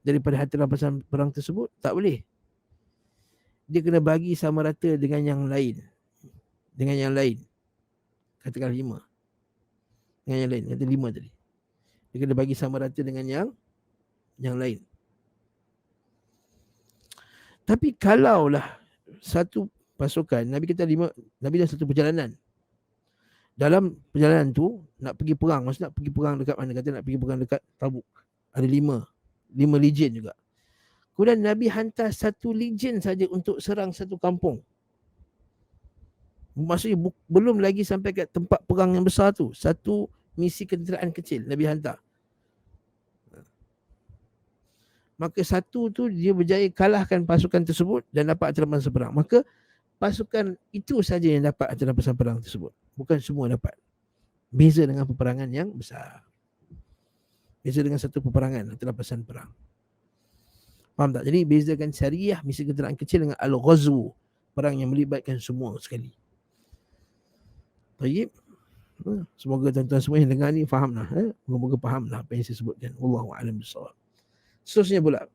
daripada harta rampasan perang tersebut? Tak boleh. Dia kena bagi sama rata dengan yang lain. Dengan yang lain. Katakan 5. Dengan yang lain. Kata 5 tadi. Dia kena bagi sama rata dengan yang lain. Tapi kalaulah satu pasukan, Nabi kata 5, Nabi dah satu perjalanan. Dalam perjalanan tu nak pergi perang, maksud nak pergi perang dekat mana? Kata nak pergi perang dekat Tabuk. Ada 5 legion juga. Kemudian Nabi hantar satu legion saja untuk serang satu kampung. Maksudnya belum lagi sampai ke tempat perang yang besar tu. Satu misi kenderaan kecil Nabi hantar. Maka satu tu dia berjaya kalahkan pasukan tersebut dan dapat harta rampasan perang. Maka pasukan itu saja yang dapat harta rampasan perang tersebut. Bukan semua dapat. Beza dengan peperangan yang besar. Beza dengan satu peperangan harta rampasan perang. Faham tak? Jadi bezakan syariah, misi kenderaan kecil, dengan al-ghazwu, perang yang melibatkan semua sekali. Baik. Semoga tuan-tuan semua yang dengar ni faham lah. Moga-moga faham lah apa yang saya sebutkan. Wallahu a'lam bishawab. Seterusnya pula,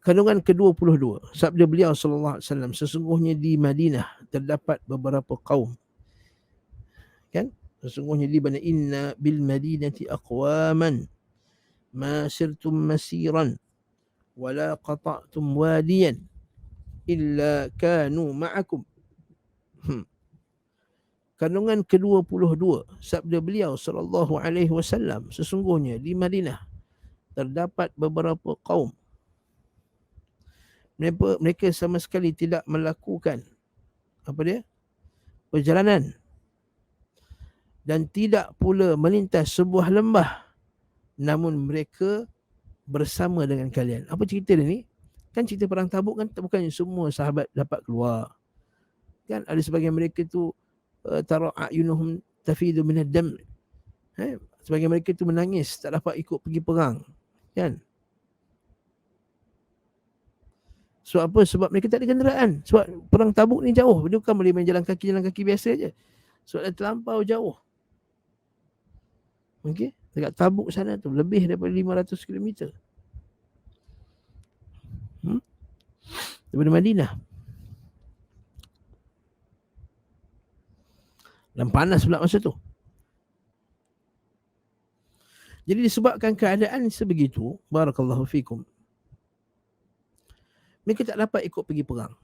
kandungan ke-22, sabda beliau sallallahu alaihi wasallam, sesungguhnya di Madinah terdapat beberapa kaum. Kan? Sesungguhnya di mana, inna bil madinati aqwaman ma sirtum masiran wala qata'tum wadiyan illa kanu ma'akum. Kandungan ke-22, sabda beliau sallallahu alaihi wasallam, sesungguhnya di Madinah terdapat beberapa kaum, mereka sama sekali tidak melakukan apa dia? Perjalanan, dan tidak pula melintas sebuah lembah, namun mereka bersama dengan kalian. Apa cerita dia ni? Kan cerita perang Tabuk kan, bukannya semua sahabat dapat keluar. Kan ada sebagian mereka tu tara a'yunuhum tafidu minad dam. Sebagian mereka tu menangis, tak dapat ikut pergi perang. Kan? Sebab apa? Sebab mereka tak ada kenderaan. Sebab perang Tabuk ni jauh. Dia bukan boleh main jalan kaki biasa je. Sebab dia terlampau jauh. Okey, dekat Tabuk sana tu lebih daripada 500 km. Daripada Madinah. Dan panas pula masa tu. Jadi disebabkan keadaan sebegitu, barakallahu fikum, mereka tak dapat ikut pergi perang.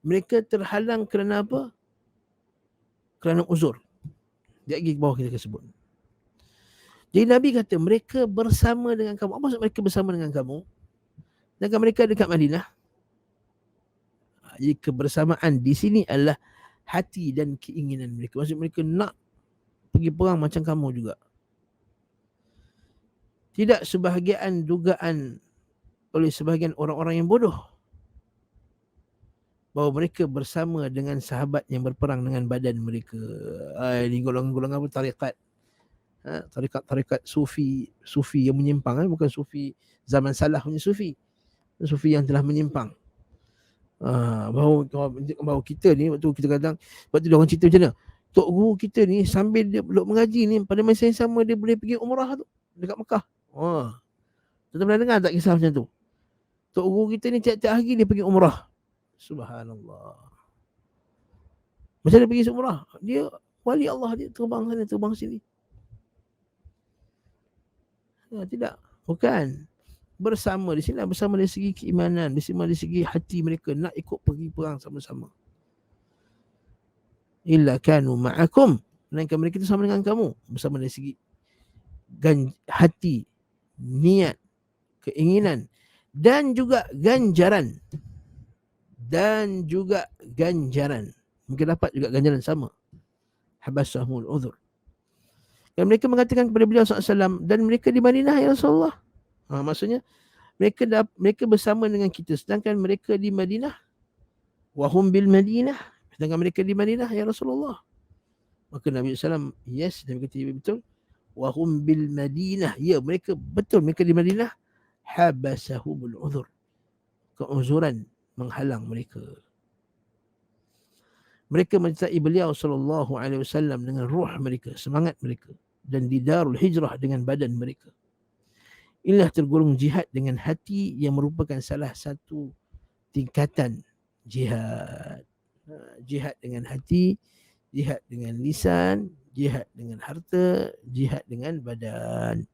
Mereka terhalang kerana apa? Kerana uzur. Dia lagi bawah kita sebut. Jadi Nabi kata mereka bersama dengan kamu. Apa maksud mereka bersama dengan kamu? Sedangkan mereka dekat Madinah. Jadi kebersamaan di sini adalah hati dan keinginan mereka. Maksud mereka nak pergi perang macam kamu juga. Tidak sebahagian dugaan oleh sebahagian orang-orang yang bodoh bahawa mereka bersama dengan sahabat yang berperang dengan badan mereka. Ini golongan-golongan apa? Tarikat. Tarikat Sufi yang menyimpang. Bukan Sufi zaman salah punya Sufi. Sufi yang telah menyimpang. Bahawa kita ni, waktu kita kadang, waktu dia orang cerita macam mana, Tok Guru kita ni sambil dia mengaji ni, pada masa yang sama dia boleh pergi umrah tu dekat Mekah. Tuan pernah dengar tak kisah macam tu? Tok Guru kita ni tiap-tiap hari dia pergi umrah. Subhanallah. Macam dia pergi umrah, dia wali Allah, dia terbang sana terbang sini. Tidak, bukan bersama di sini, bersama dari segi keimanan, bersama dari segi hati mereka nak ikut pergi perang sama-sama. Illa kanu ma'akum, melainkan mereka itu sama dengan kamu, bersama dari segi hati, niat, keinginan, dan juga ganjaran. Mereka dapat juga ganjaran sama. Habasahumul uzur. Dan mereka mengatakan kepada beliau SAW, dan mereka di Madinah ya Rasulullah. Maksudnya mereka bersama dengan kita, sedangkan mereka di Madinah. Wahum bil Madinah, sedangkan mereka di Madinah ya Rasulullah. Maka Nabi SAW, yes, Nabi kata betul. Wahum bil Madinah, ya mereka betul, mereka di Madinah. Habasahumul uzur, keuzuran menghalang mereka. Mereka mencintai beliau SAW dengan ruh mereka, semangat mereka, dan di Darul Hijrah dengan badan mereka. Inilah tergolong jihad dengan hati, yang merupakan salah satu tingkatan jihad. Jihad dengan hati, jihad dengan lisan, jihad dengan harta, jihad dengan badan.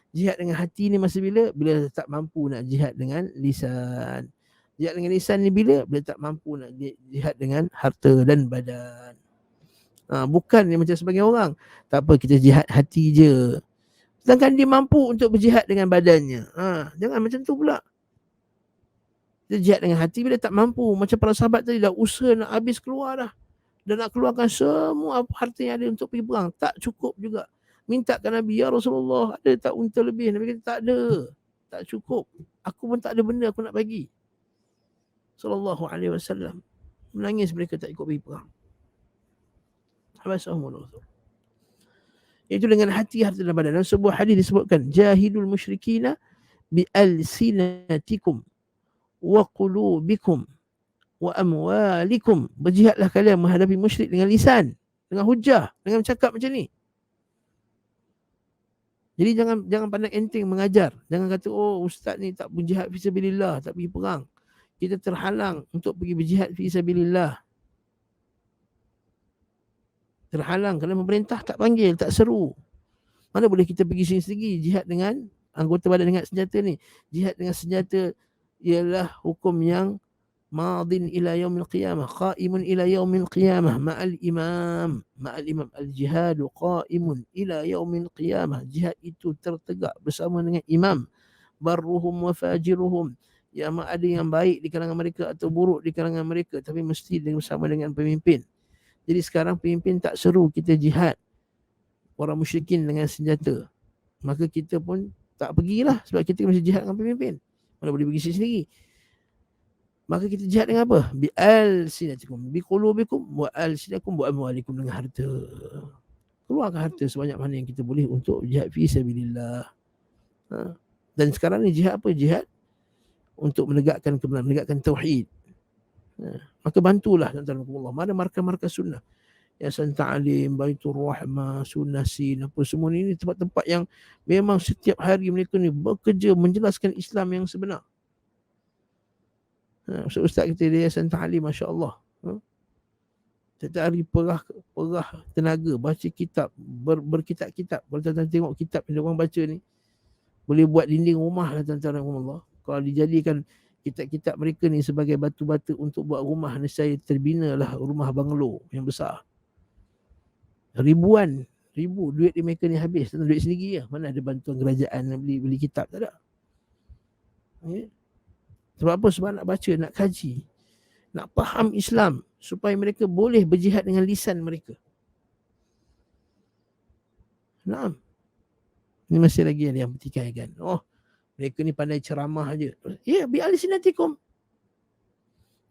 Jihad dengan hati ni masa bila? Bila tak mampu nak jihad dengan lisan. Jihad dengan lisan ni bila? Bila tak mampu nak jihad dengan harta dan badan. Bukan ni macam sebagai orang, tak apa, kita jihad hati je, sedangkan dia mampu untuk berjihad dengan badannya. Jangan macam tu pula. Dia jihad dengan hati bila tak mampu. Macam para sahabat tadi, dah usaha nak habis keluar dah. Dan nak keluarkan semua harta yang ada untuk pergi perang. Tak cukup juga. Minta ke Nabi, ya Rasulullah, ada tak unta lebih? Nabi kata, tak ada. Tak cukup. Aku pun tak ada benda aku nak bagi. Sallallahu alaihi wasallam. Menangis mereka tak ikut pergi perang. Habasahumul uzur. Itu dengan hati, harta dan badan. Dalam sebuah hadis disebutkan, jahidul musyrikina bi alsinatikum wa qulubikum wa amwalikum. Berjihadlah kalian menghadapi musyrik dengan lisan, dengan hujah, dengan cakap macam ni. Jadi jangan pandang enteng mengajar. Jangan kata, oh ustaz ni tak berjihad fisabilillah, tak pergi perang, kita terhalang untuk pergi berjihad fisabilillah. Terhalang kerana pemerintah tak panggil, tak seru. Mana boleh kita pergi sendiri jihad dengan anggota badan dengan senjata ni. Jihad dengan senjata ialah hukum yang madin ila yaumil qiyamah, qaimun ila yaumil qiyamah ma'al imam. Ma'al imam, al-jihadu qaimun ila yaumil qiyamah. Jihad itu tertegak bersama dengan imam. Barruhum wa fajiruhum. Ya, ada yang baik di kalangan mereka atau buruk di kalangan mereka, tapi mesti bersama dengan pemimpin. Jadi sekarang pemimpin tak seru kita jihad orang musyrikin dengan senjata, maka kita pun tak pergilah, sebab kita mesti jihad dengan pemimpin. Mana boleh pergi sendiri. Maka kita jihad dengan apa? Bi alsinatikum, bi qulubikum, wa alsinakum, wa amwalikum, dengan harta. Keluarkan harta sebanyak mana yang kita boleh untuk jihad fi sabilillah. Dan sekarang ni jihad apa? Jihad untuk menegakkan kebenaran, menegakkan tauhid. Maka bantulah tuan-tuan Allah. Mana markas-markas sunnah, Yayasan Ta'lim, Baitur Rahmah, Sunnah Sin, apa semua ni tempat-tempat yang memang setiap hari mereka ni bekerja menjelaskan Islam yang sebenar. Ustaz kita di Yayasan Ta'lim, Masya Allah, setiap hari perah tenaga baca kitab, berkitab-kitab. Kalau tuan-tuan tengok kitab yang orang baca ni, boleh buat dinding rumah lah tuan-tuan Allah. Kalau dijadikan kitab-kitab mereka ni sebagai batu-batu untuk buat rumah, nescaya terbinalah rumah banglo yang besar. Ribu duit di mereka ni habis, duit sendiri lah. Mana ada bantuan kerajaan nak beli kitab, tak ada. Sebab apa? Sebab nak baca, nak kaji, nak faham Islam, supaya mereka boleh berjihad dengan lisan mereka. Naam. Ini masih lagi ada yang bertikaikan, oh mereka ni pandai ceramah aja. Ya, bi alsinatikum.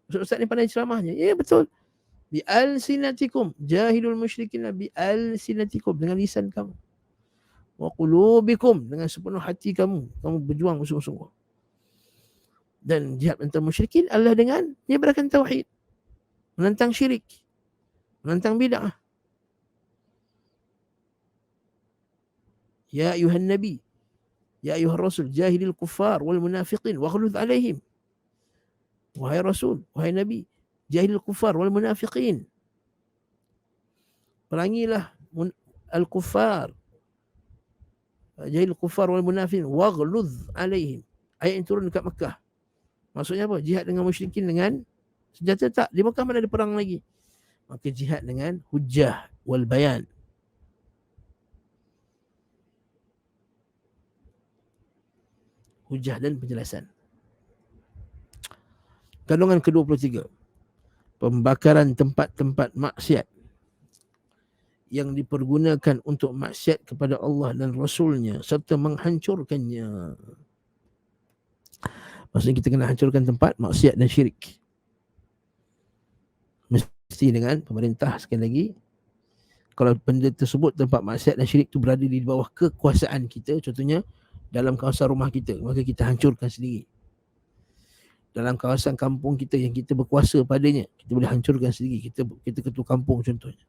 Ustaz ni pandai ceramahnya. Ya, betul. Bi alsinatikum, jahilul musyrikin bi alsinatikum, dengan lisan kamu. Wa qulubikum, dengan sepenuh hati kamu berjuang bersungguh-sungguh. Dan jihad menentang musyrikin adalah dengan menyebarkan tauhid, menentang syirik, menentang bid'ah. Ya ayuhan nabi, ya ayuhar rasul, jahilil kuffar wal munafiqin waghluz alaihim. Wahai Rasul, wahai Nabi, jahilil kuffar wal munafiqin, perangilah al-kuffar, jahilil kuffar wal munafiqin waghluz alaihim. Ayat yang turun dekat Mekah. Maksudnya apa? Jihad dengan musyrikin dengan senjata tak. Di Mekah mana ada perang lagi. Maka jihad dengan hujjah wal bayan. Hujjah dan penjelasan. Kandungan ke-23, pembakaran tempat-tempat maksiat yang dipergunakan untuk maksiat kepada Allah dan Rasulnya serta menghancurkannya. Maksudnya kita kena hancurkan tempat maksiat dan syirik. Mesti dengan pemerintah sekali lagi. Kalau benda tersebut tempat maksiat dan syirik itu berada di bawah kekuasaan kita, contohnya dalam kawasan rumah kita, maka kita hancurkan sendiri. Dalam kawasan kampung kita yang kita berkuasa padanya, kita boleh hancurkan sendiri. Kita ketua kampung contohnya.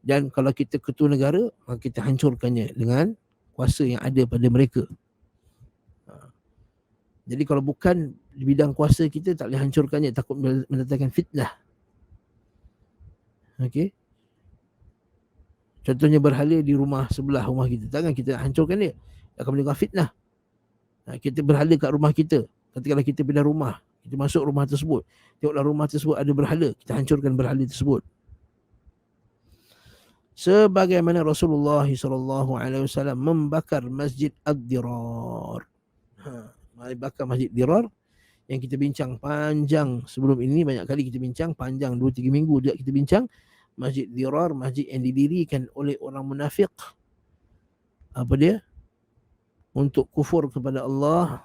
Dan kalau kita ketua negara, maka kita hancurkannya dengan kuasa yang ada pada mereka. Jadi kalau bukan di bidang kuasa kita, tak boleh hancurkannya, takut mendatangkan fitnah. Okey. Contohnya berhala di rumah sebelah rumah kita, takkan kita hancurkan dia, akan menimbulkan fitnah. Kita berhala kat rumah kita, ketika kita pindah rumah, kita masuk rumah tersebut, tengoklah rumah tersebut ada berhala, kita hancurkan berhala tersebut. Sebagaimana Rasulullah SAW membakar Masjid Ad-Dirar. Bakar Masjid Dirar yang kita bincang panjang sebelum ini, banyak kali kita bincang panjang, 2-3 minggu juga kita bincang. Masjid Dirar, masjid yang didirikan oleh orang munafik. Apa dia? Untuk kufur kepada Allah,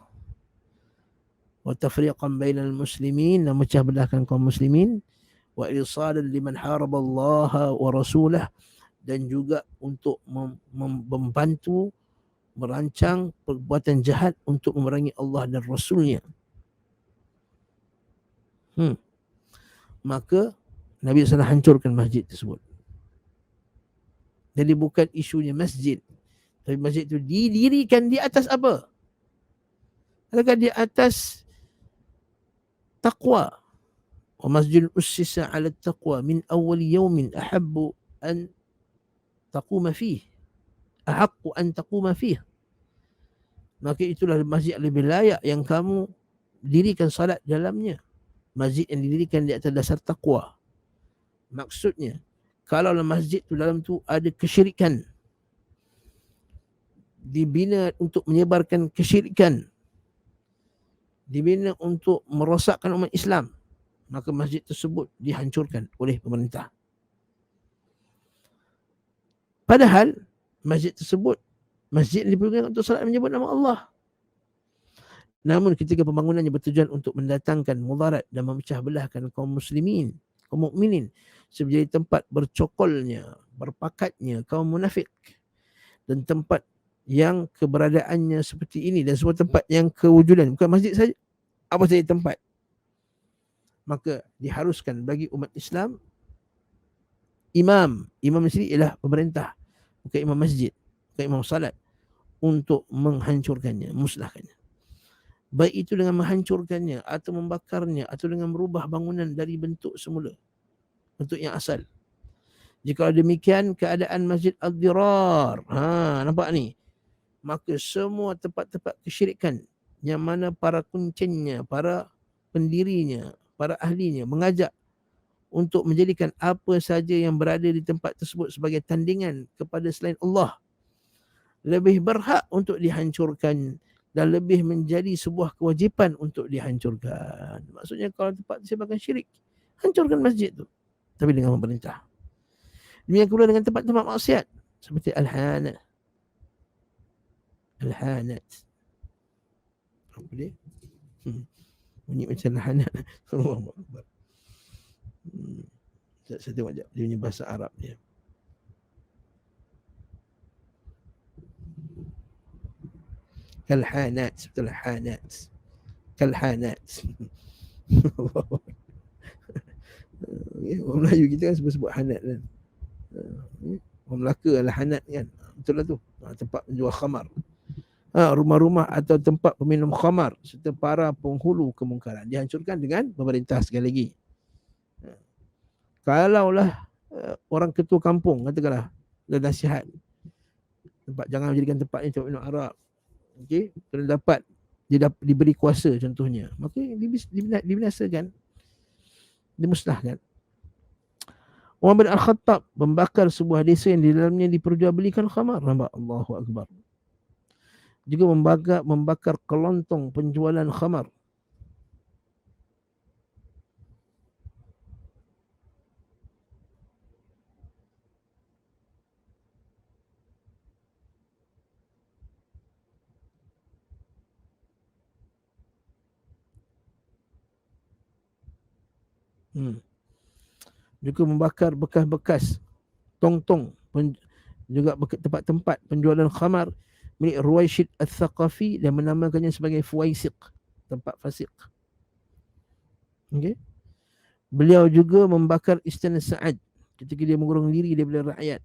wa tafriqan bainal muslimin, dan memecah belahkan kaum muslimin, wa irsadan liman haraballaha wa rasulah, dan juga untuk membantu merancang perbuatan jahat untuk memerangi Allah dan Rasulnya. Maka Nabi SAW hancurkan masjid tersebut. Jadi bukan isunya masjid, tapi masjid itu didirikan di atas apa? Adakah di atas taqwa? Wa masjidun ussisa 'ala taqwa min awwal yawmin ahabbu an taquma fih, ahaqqu an taquma fih. Maka itulah masjid lebih layak yang kamu dirikan salat dalamnya. Masjid yang didirikan di atas dasar taqwa. Maksudnya, kalau masjid tu dalam tu ada kesyirikan, dibina untuk menyebarkan kesyirikan, dibina untuk merosakkan umat Islam, maka masjid tersebut dihancurkan oleh pemerintah. Padahal masjid tersebut masjid yang dipergunakan untuk salat menyebut nama Allah. Namun ketika pembangunannya bertujuan untuk mendatangkan mudarat dan memecah belahkan kaum muslimin, kaum mukminin, sebagai tempat bercokolnya, berpakatnya kaum munafik, dan tempat yang keberadaannya seperti ini, dan semua tempat yang kewujudan, bukan masjid saja, apa saja tempat, maka diharuskan bagi umat Islam, imam sendiri ialah pemerintah, bukan imam masjid, bukan imam salat, untuk menghancurkannya, musnahkannya. Baik itu dengan menghancurkannya, atau membakarnya, atau dengan merubah bangunan dari bentuk semula, bentuk yang asal. Jika demikian keadaan Masjid Ad-Dirar, nampak ni, maka semua tempat-tempat kesyirikan yang mana para kuncennya, para pendirinya, para ahlinya mengajak untuk menjadikan apa saja yang berada di tempat tersebut sebagai tandingan kepada selain Allah, lebih berhak untuk dihancurkan dan lebih menjadi sebuah kewajipan untuk dihancurkan. Maksudnya kalau tempat disebabkan syirik, hancurkan masjid tu, tapi dengan pemerintah. Demikian pula dengan tempat-tempat maksiat seperti Al-Hanat. Apa dia? Bunyi macam Al-Hanat. Allahu Akbar. Saya tengok sekejap dia punya bahasa Arab dia. Kalhanat, betul Hanat. Kalhanat. Orang Melayu kita kan sebut Hanat kan. Orang Melaka adalah Hanat kan. Betul lah tu. Tempat menjual khamar. Rumah-rumah atau tempat peminum khamar serta para penghulu kemungkaran dihancurkan dengan pemerintah sekali lagi. Kalaulah orang ketua kampung katakanlah dia nasihat, tempat jangan menjadikan tempat ni tempat minum arak. Okey, kalau dapat dia diberi kuasa contohnya, maka dibinasakan, dimusnahkan. Umar bin Al-Khattab membakar sebuah desa yang di dalamnya diperjualbelikan khamar. Nampak? Allahu Akbar. Juga membakar kelontong penjualan khamar. Juga membakar bekas-bekas tong-tong, juga tempat-tempat penjualan khamar milik Ruwaisyid Al-Thaqafi dan menamakannya sebagai Fuwaisiq, tempat fasik. Okay. Beliau juga membakar Istana Sa'ad ketika dia mengurung diri daripada rakyat.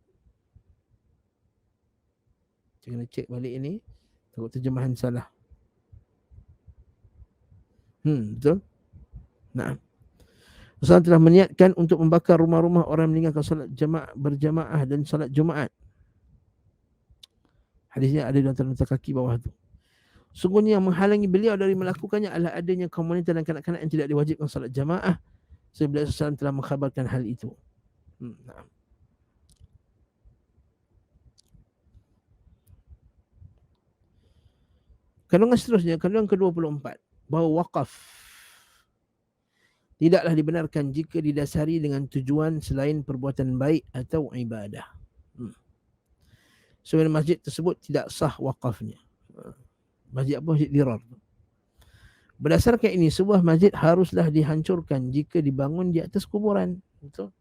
Kita kena cek balik ini, takut terjemahan salah. Betul? Nah, Rasulullah telah meniatkan untuk membakar rumah-rumah orang meninggalkan salat berjamaah dan salat Jumaat. Hadisnya ada dalam tanda kaki bawah tu. Sungguhnya yang menghalangi beliau dari melakukannya adalah adanya kaum wanita dan kanak-kanak yang tidak diwajibkan salat jamaah. Sebab Rasulullah telah mengkhabarkan hal itu. Nah. Kandungan seterusnya, kandungan ke-24, bahawa wakaf tidaklah dibenarkan jika didasari dengan tujuan selain perbuatan baik atau ibadah. Sebenarnya masjid tersebut tidak sah wakafnya. Masjid apa? Masjid dirar. Berdasarkan ini, sebuah masjid haruslah dihancurkan jika dibangun di atas kuburan. Betul?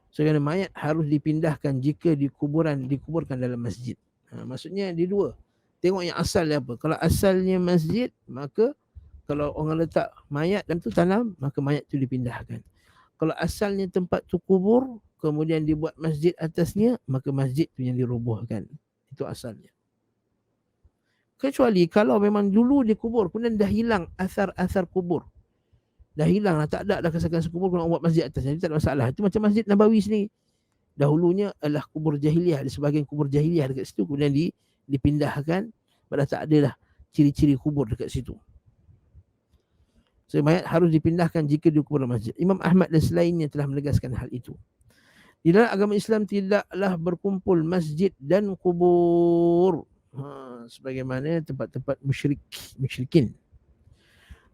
Sebagaimana mayat harus dipindahkan jika dikuburkan dalam masjid. Maksudnya di dua. Tengok yang asal dia apa. Kalau asalnya masjid, maka kalau orang letak mayat dalam tu tanam, maka mayat tu dipindahkan. Kalau asalnya tempat tu kubur, kemudian dibuat masjid atasnya, maka masjid tu yang dirobohkan. Itu asalnya. Kecuali kalau memang dulu dikubur, kemudian dah hilang asar-asar kubur. Dah hilang lah, tak ada dah kesan-kesan kubur, kalau buat masjid atasnya, itu tak ada masalah. Itu macam Masjid Nabawi sendiri. Dahulunya adalah kubur jahiliah, ada sebahagian kubur jahiliah dekat situ, kemudian dipindahkan, pada tak ada lah ciri-ciri kubur dekat situ. So, mayat harus dipindahkan jika dikubur dalam masjid. Imam Ahmad dan selainnya telah menegaskan hal itu. Di dalam agama Islam tidaklah berkumpul masjid dan kubur. Sebagaimana tempat-tempat musyrikin.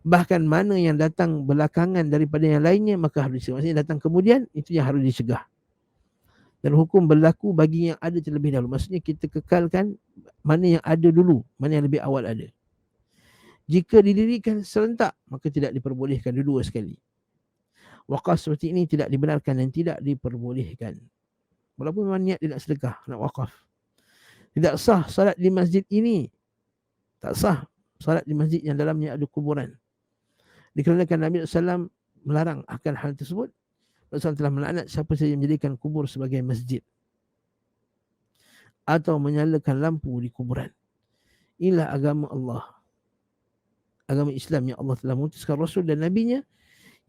Bahkan mana yang datang belakangan daripada yang lainnya, maka harus dicegah. Maksudnya datang kemudian, itu yang harus dicegah. Dan hukum berlaku bagi yang ada terlebih dahulu. Maksudnya kita kekalkan mana yang ada dulu, mana yang lebih awal ada. Jika didirikan serentak, maka tidak diperbolehkan dua sekali. Wakaf seperti ini tidak dibenarkan dan tidak diperbolehkan. Walaupun memang niat dia nak sedekah, nak wakaf. Tidak sah salat di masjid ini. Tak sah salat di masjid yang dalamnya ada kuburan. Dikarenakan Nabi SAW melarang akan hal tersebut. Rasulullah telah melaknat siapa saja yang menjadikan kubur sebagai masjid atau menyalakan lampu di kuburan. Inilah agama Allah, agama Islam yang Allah telah mengutuskan Rasul dan Nabi-Nya,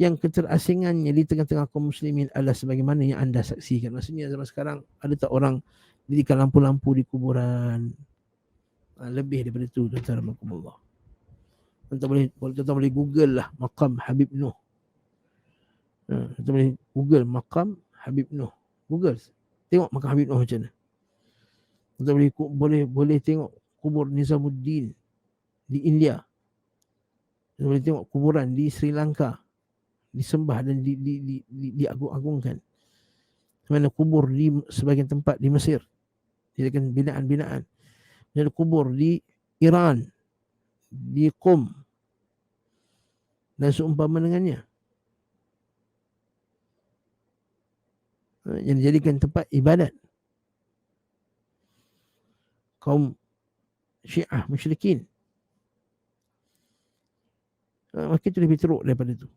yang keterasingannya di tengah-tengah kaum muslimin adalah sebagaimana yang anda saksikan. Maksudnya zaman sekarang ada tak orang dirikan lampu-lampu di kuburan? Lebih daripada itu, tuan-tuan Allah. Tuan-tuan boleh Google lah makam Habib Nuh. Kita boleh Google makam Habib Nuh. Google. Tengok makam Habib Nuh macam mana. Kita boleh tengok kubur Nizamuddin di India. Kita boleh tengok kuburan di Sri Lanka. Disembah dan diagung-agungkan. Mana kubur di sebagian tempat di Mesir. Dijadikan binaan-binaan. Ada kubur di Iran. Di Qum. Dan seumpama dengannya. Yang dijadikan tempat ibadat kaum Syiah musyrikin. Maka itu lebih teruk daripada itu.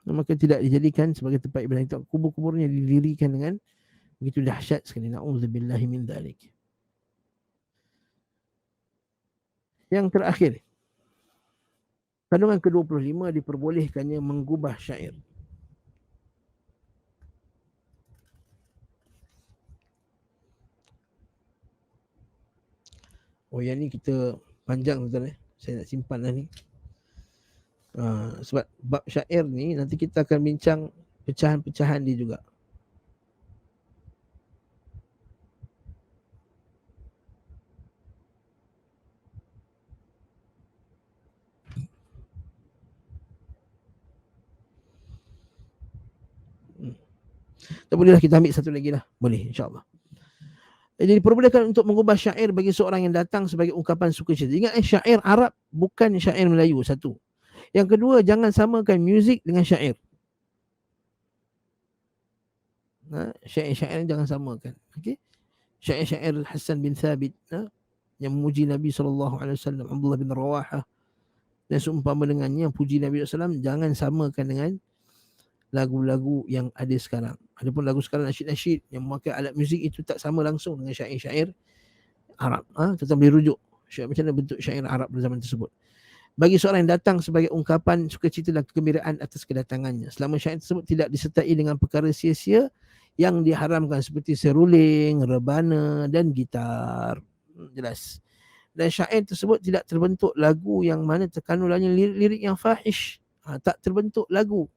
Maka tidak dijadikan sebagai tempat ibadat. Itu kubur-kuburnya didirikan dengan begitu dahsyat sekali. Na'udzubillahi min dzalik. Yang terakhir, kandungan ke-25, diperbolehkannya menggubah syair. Oh, yang ni kita panjang tuan. Saya nak simpan lah ni. Sebab bab syair ni nanti kita akan bincang pecahan-pecahan dia juga. Tak bolehlah kita ambil satu lagi lah. Boleh, insyaAllah. Jadi diperbolehkan untuk mengubah syair bagi seorang yang datang sebagai ungkapan sukacita. Ingat syair Arab bukan syair Melayu, satu. Yang kedua, jangan samakan muzik dengan syair. Syair-syair jangan samakan. Okey. Syair-syair Hasan bin Thabit yang memuji Nabi SAW, Abdullah bin Rawahah dan seumpama dengannya yang puji Nabi SAW, jangan samakan dengan lagu-lagu yang ada sekarang. Adapun lagu sekarang nasyid-nasyid yang memakai alat muzik itu tak sama langsung dengan syair-syair Arab. Kita boleh rujuk syair macam mana bentuk syair Arab pada zaman tersebut. Bagi seorang yang datang sebagai ungkapan sukacita dan kegembiraan atas kedatangannya, selama syair tersebut tidak disertai dengan perkara sia-sia yang diharamkan seperti seruling, rebana dan gitar. Jelas. Dan syair tersebut tidak terbentuk lagu yang mana terkandung dalamnya lirik-lirik yang fahish. Tak terbentuk lagu.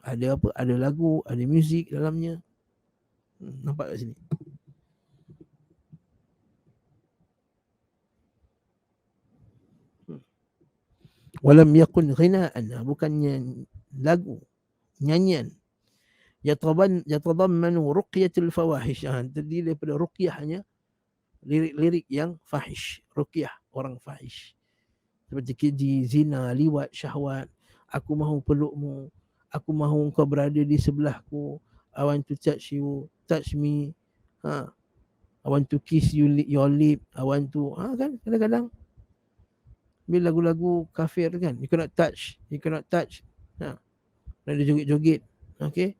Ada apa? Ada lagu, ada muzik dalamnya. Nampak kat sini. Walam yakun ghinaan, bukannya lagu, nyanyian. Yatadammanu ruqyatul fawahish, terdiri daripada ruqyahnya lirik-lirik yang fahish, ruqyah orang fahish. Seperti keji, zina, liwat, syahwat. Aku mahu pelukmu, aku mahu engkau berada di sebelahku. I want to touch you, touch me. I want to kiss you, your lip. I want to, kan kadang-kadang bila lagu-lagu kafir kan, you cannot touch. Dan dia joget-joget. Okay.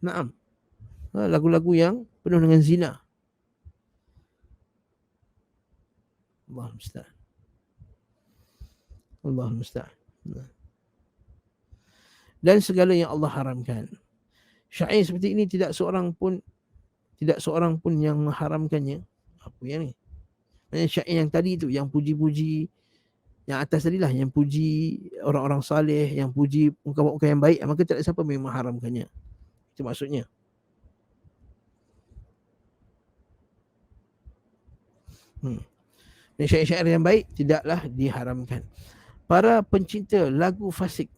Naam. Lagu-lagu yang penuh dengan zina. Allah musta'an. Allah musta'an. Dan segala yang Allah haramkan. Syair seperti ini tidak seorang pun yang mengharamkannya. Apa yang ni? Syair yang tadi tu, yang puji-puji, yang atas tadi lah, yang puji orang-orang saleh, yang puji ungkapan-ungkapan yang baik, maka tak ada siapa yang mengharamkannya. Itu maksudnya. Dan syair-syair yang baik tidaklah diharamkan. Para pencinta lagu fasik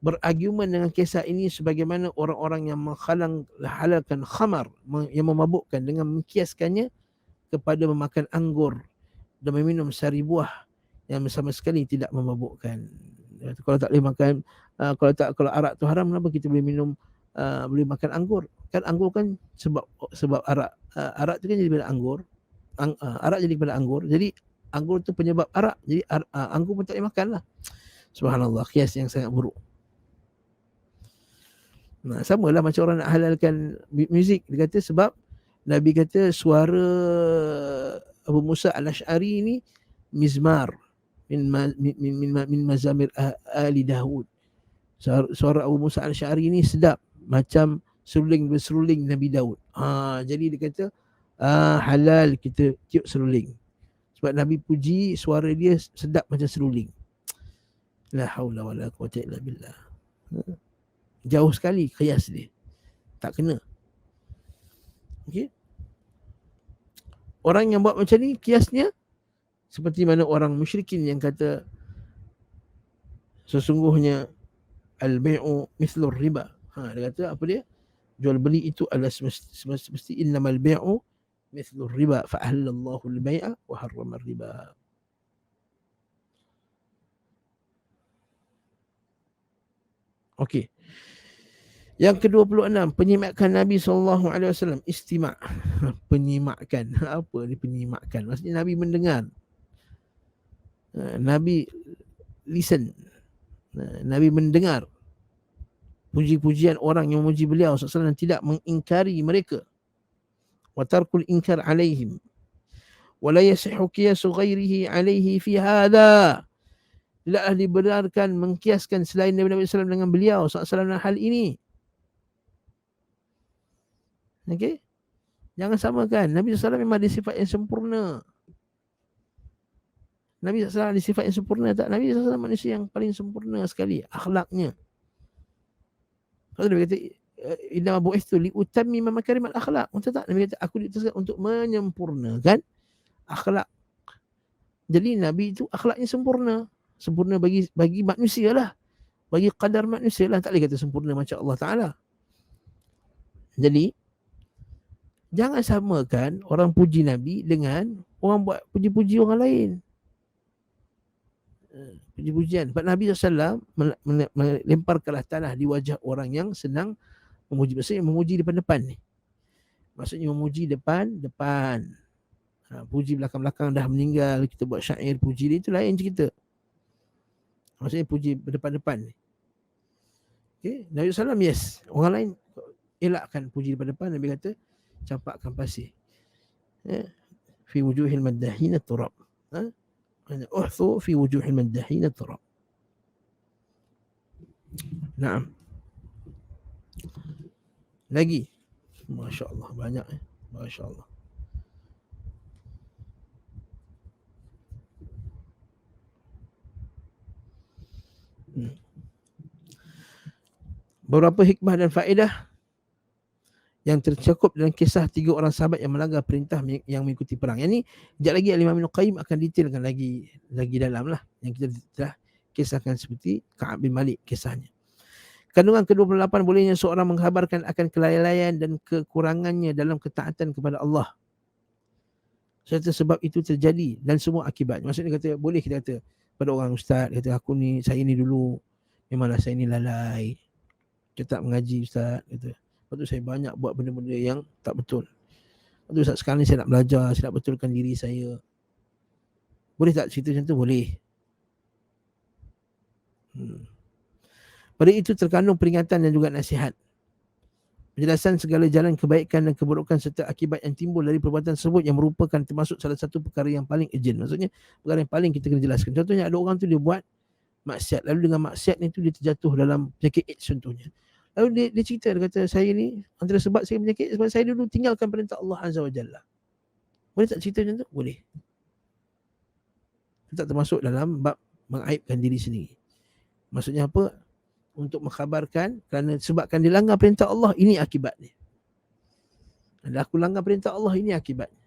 berargumen dengan kisah ini sebagaimana orang-orang yang menghalalkan khamar, yang memabukkan dengan mengkiaskannya kepada memakan anggur dan meminum sari buah yang sama sekali tidak memabukkan. Kalau tak boleh makan, kalau arak tu haram, kenapa kita boleh minum, boleh makan anggur? Kan anggur kan sebab arak tu kan jadi pada anggur. Arak jadi pada anggur. Jadi anggur tu penyebab arak. Jadi anggur pun tak boleh makan lah. Subhanallah, kias yang sangat buruk. Sama lah macam orang nak halalkan muzik. Dia kata sebab Nabi kata suara Abu Musa al-Ash'ari ni mizmar min mazamir Ali Dawud. Suara Abu Musa al-Ash'ari ni sedap macam seruling Nabi Daud. Jadi dia kata halal kita tiup seruling. Sebab Nabi puji suara dia sedap macam seruling. La haula wala quwwata illa billah. Jauh sekali kias dia. Tak kena. Okey. Orang yang buat macam ni kiasnya seperti mana orang musyrikin yang kata sesungguhnya al-bai'u mithlur riba. Dia kata apa dia? Jual beli itu adalah semesti innamal bai'u mithlur riba fa ahallallahu al-bai'a wa harrama ar-riba. Okey. Yang ke-26, penyimakan Nabi SAW. Istima'. Penyimakan. Apa ni penyimakan? Maksudnya Nabi mendengar. Nabi listen. Nabi mendengar puji-pujian orang yang memuji beliau SAW dan tidak mengingkari mereka. Wa tarkul inkar alaihim. Wa la yasihu qiyasu ghairihi alaihi fi hadha. Tidaklah dibenarkan mengkiaskan selain Nabi SAW dengan beliau SAW dalam hal ini. Okey? Jangan samakan. Nabi SAW memang ada sifat yang sempurna. Nabi SAW ada sifat yang sempurna tak? Nabi SAW manusia yang paling sempurna sekali akhlaknya. Kalau Nabi kata inna bu'ithu li utammima makarimal akhlak. Betul tak? Nabi kata aku diutus untuk menyempurnakan akhlak. Jadi Nabi itu akhlaknya sempurna. Sempurna bagi manusia lah. Bagi kadar manusia lah. Tak boleh kata sempurna macam Allah Ta'ala. Jadi jangan samakan orang puji Nabi dengan orang buat puji-puji orang lain. puji-pujian. Nabi SAW melemparkanlah tanah di wajah orang yang sedang memuji. Maksudnya memuji depan-depan ni. Maksudnya memuji depan-depan. Puji belakang-belakang dah meninggal, kita buat syair puji dia, itu lain cerita. Maksudnya puji depan-depan ni. Okay? Nabi SAW yes. Orang lain elakkan puji depan-depan. Nabi kata campakkan pasir. Fi wujuhil maddahina turab. Uhthu fi wujuhil maddahina turab. Naam. Lagi. Masya Allah, banyak. Masya Allah. Beberapa hikmah dan faedah yang tercakup dalam kisah 3 orang sahabat yang melanggar perintah yang mengikuti perang. Yang ni sekejap lagi Al-Imam Ibn Qayyim akan detailkan lagi dalam lah. Yang kita telah kisahkan seperti Ka'ab bin Malik kisahnya. Kandungan ke-28, bolehnya seorang menghabarkan akan kelalaian dan kekurangannya dalam ketaatan kepada Allah. Serta sebab itu terjadi dan semua akibat. Maksudnya kata, boleh kita kata pada orang ustaz, kata aku ni, saya ni dulu memanglah saya ni lalai. Saya tak mengaji ustaz, kata. Lepas tu saya banyak buat benda-benda yang tak betul. Lepas tu ustaz, sekarang ni saya nak belajar, saya nak betulkan diri saya. Boleh tak cerita macam tu? Boleh. Pada itu terkandung peringatan dan juga nasihat. Penjelasan segala jalan kebaikan dan keburukan serta akibat yang timbul dari perbuatan tersebut yang merupakan termasuk salah satu perkara yang paling urgent. Maksudnya perkara yang paling kita kena jelaskan. Contohnya ada orang tu dia buat maksiat. Lalu dengan maksiat ni tu dia terjatuh dalam penyakit AIDS contohnya. Lalu dia cerita, dia kata saya ni antara sebab saya penyakit sebab saya dulu tinggalkan perintah Allah Azza wa Jalla. Boleh tak cerita macam tu? Boleh. Itu tak termasuk dalam bab mengaibkan diri sendiri. Maksudnya apa? Untuk mengkhabarkan kerana sebabkan dia langgar perintah Allah, ini akibatnya. Kalau aku langgar perintah Allah, ini akibatnya.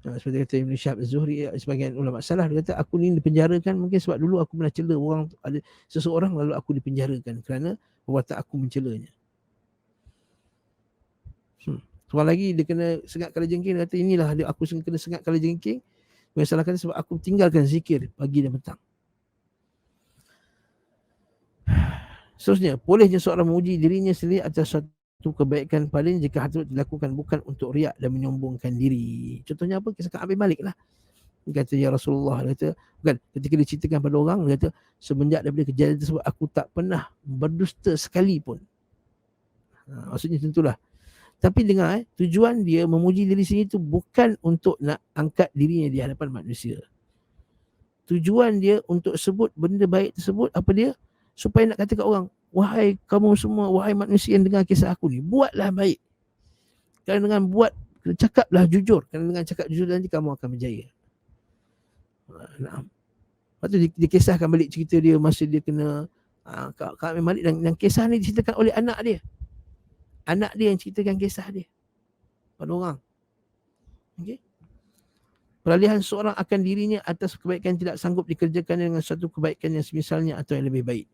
Seperti kata Ibn Syihab Az-Zuhri, sebagian ulama salah, dia kata aku ni dipenjarakan mungkin sebab dulu aku pernah cela orang, ada seseorang lalu aku dipenjarakan kerana perbuatan aku mencelanya. Seorang lagi dia kena sengat kala jengking, dia kata inilah dia, aku kena sengat kala jengking, masalah kata sebab aku tinggalkan zikir pagi dan petang. Seterusnya, bolehnya seorang memuji dirinya sendiri atas suatu kebaikan paling jika hal itu dilakukan bukan untuk riak dan menyombongkan diri. Contohnya apa? Kisah Ka'ab bin Malik lah. Dia kata, ya Rasulullah, dia kata, bukan, ketika diceritakan pada orang, dia kata, semenjak daripada kejadian tersebut, aku tak pernah berdusta sekalipun. Maksudnya tentulah. Tapi dengar, tujuan dia memuji diri sendiri itu bukan untuk nak angkat dirinya di hadapan manusia. Tujuan dia untuk sebut benda baik tersebut, apa dia? Supaya nak kata kat orang, wahai kamu semua, wahai manusia yang dengar kisah aku ni, buatlah baik. Kerana dengan buat, cakaplah jujur. Kerana dengan cakap jujur nanti kamu akan berjaya. Lepas tu dikisahkan balik cerita dia masa dia kena Ka'ab bin Malik, dan kisah ni diceritakan oleh anak dia. Anak dia yang ceritakan kisah dia pada orang. Okay? Peralihan seorang akan dirinya atas kebaikan tidak sanggup dikerjakan dengan satu kebaikan yang semisalnya atau yang lebih baik.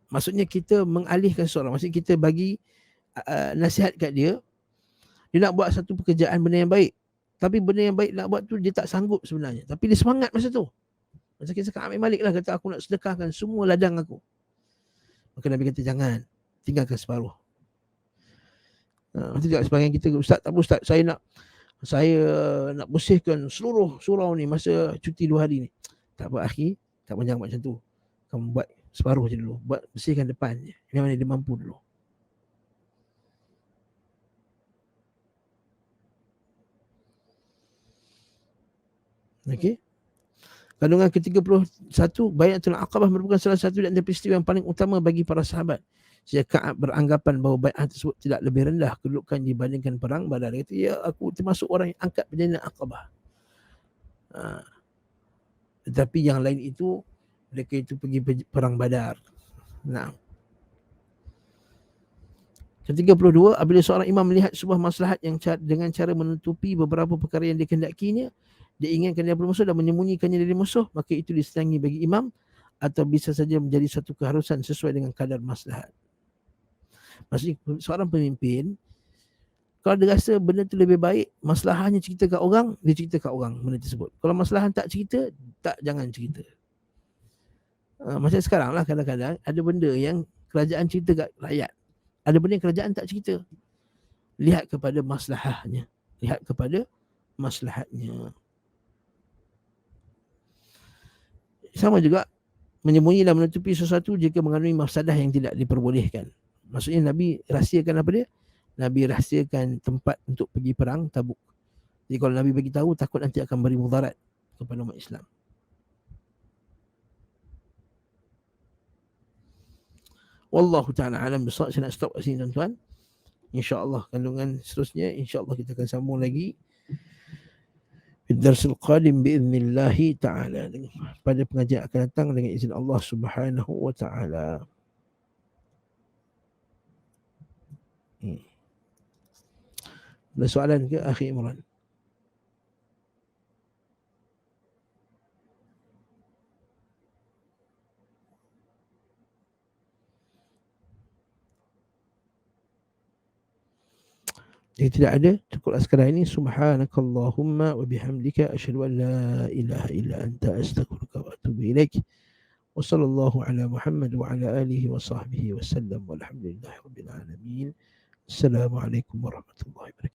Maksudnya kita mengalihkan seorang, maksudnya kita bagi nasihat kat dia, dia nak buat satu pekerjaan benda yang baik, tapi benda yang baik nak buat tu dia tak sanggup sebenarnya, tapi dia semangat masa tu. Macam kisah Ka'ab bin Malik lah, kata aku nak sedekahkan semua ladang aku. Maka Nabi kata jangan, tinggalkan separuh. Nanti tak sebagian kita, ustaz tak apa ustaz, saya nak bersihkan seluruh surau ni masa cuti 2 hari ni. Tak apa akhi, tak payah buat macam tu. Kamu buat separuh je dulu, buat bersihkan depan je, yang mana dia mampu dulu. Okey. Kandungan ke-31, Bai'atul Aqabah merupakan salah satu dari peristiwa yang paling utama bagi para sahabat. Sehingga Ka'ab beranggapan bahawa bai'ah tersebut tidak lebih rendah kedudukan dibandingkan perang Badar. Dia kata, ya aku termasuk orang yang angkat perjalanan Aqabah. Tetapi yang lain itu, mereka itu pergi perang Badar. Nah. Ke-32, apabila seorang imam melihat sebuah maslahat yang dengan cara menutupi beberapa perkara yang dikehendakinya, dia inginkan dia bermusuh dan menyembunyikannya dari musuh, maka itu disenangi bagi imam atau bisa saja menjadi satu keharusan sesuai dengan kadar maslahat. Maksudnya seorang pemimpin Kalau dia rasa benda tu lebih baik, masalahnya cerita kat orang, dia cerita kat orang benda tersebut. Kalau masalah tak cerita, jangan cerita. Macam sekarang lah, kadang-kadang ada benda yang kerajaan cerita kat rakyat, ada benda yang kerajaan tak cerita. Lihat kepada masalahnya, lihat kepada maslahatnya. Sama juga menyembunyi dan menutupi sesuatu jika mengandungi mafsadah yang tidak diperbolehkan. Maksudnya Nabi rahsiakan apa dia? Nabi rahsiakan tempat untuk pergi perang Tabuk. Jadi kalau Nabi bagi tahu, takut nanti akan beri mudarat kepada umat Islam. Wallahu ta'ala alam bisawab. Saya nak stop kat sini tuan-tuan. InsyaAllah kandungan seterusnya, insyaAllah kita akan sambung lagi di darsul qadim bi'idhnillahi ta'ala, pada pengajian akan datang dengan izin Allah subhanahu wa ta'ala. Ada soalan ke Akhi Imran? Jika tidak ada, cukuplah sekadar ini. Subhanakallahumma wa bihamdika asyhadu an la ilaha illa anta astaghfiruka wa atubu ilaik. Wa sallallahu ala Muhammad wa ala alihi wa sahbihi wa sallam walhamdulillahi rabbil alamin. Assalamualaikum warahmatullahi wabarakatuh.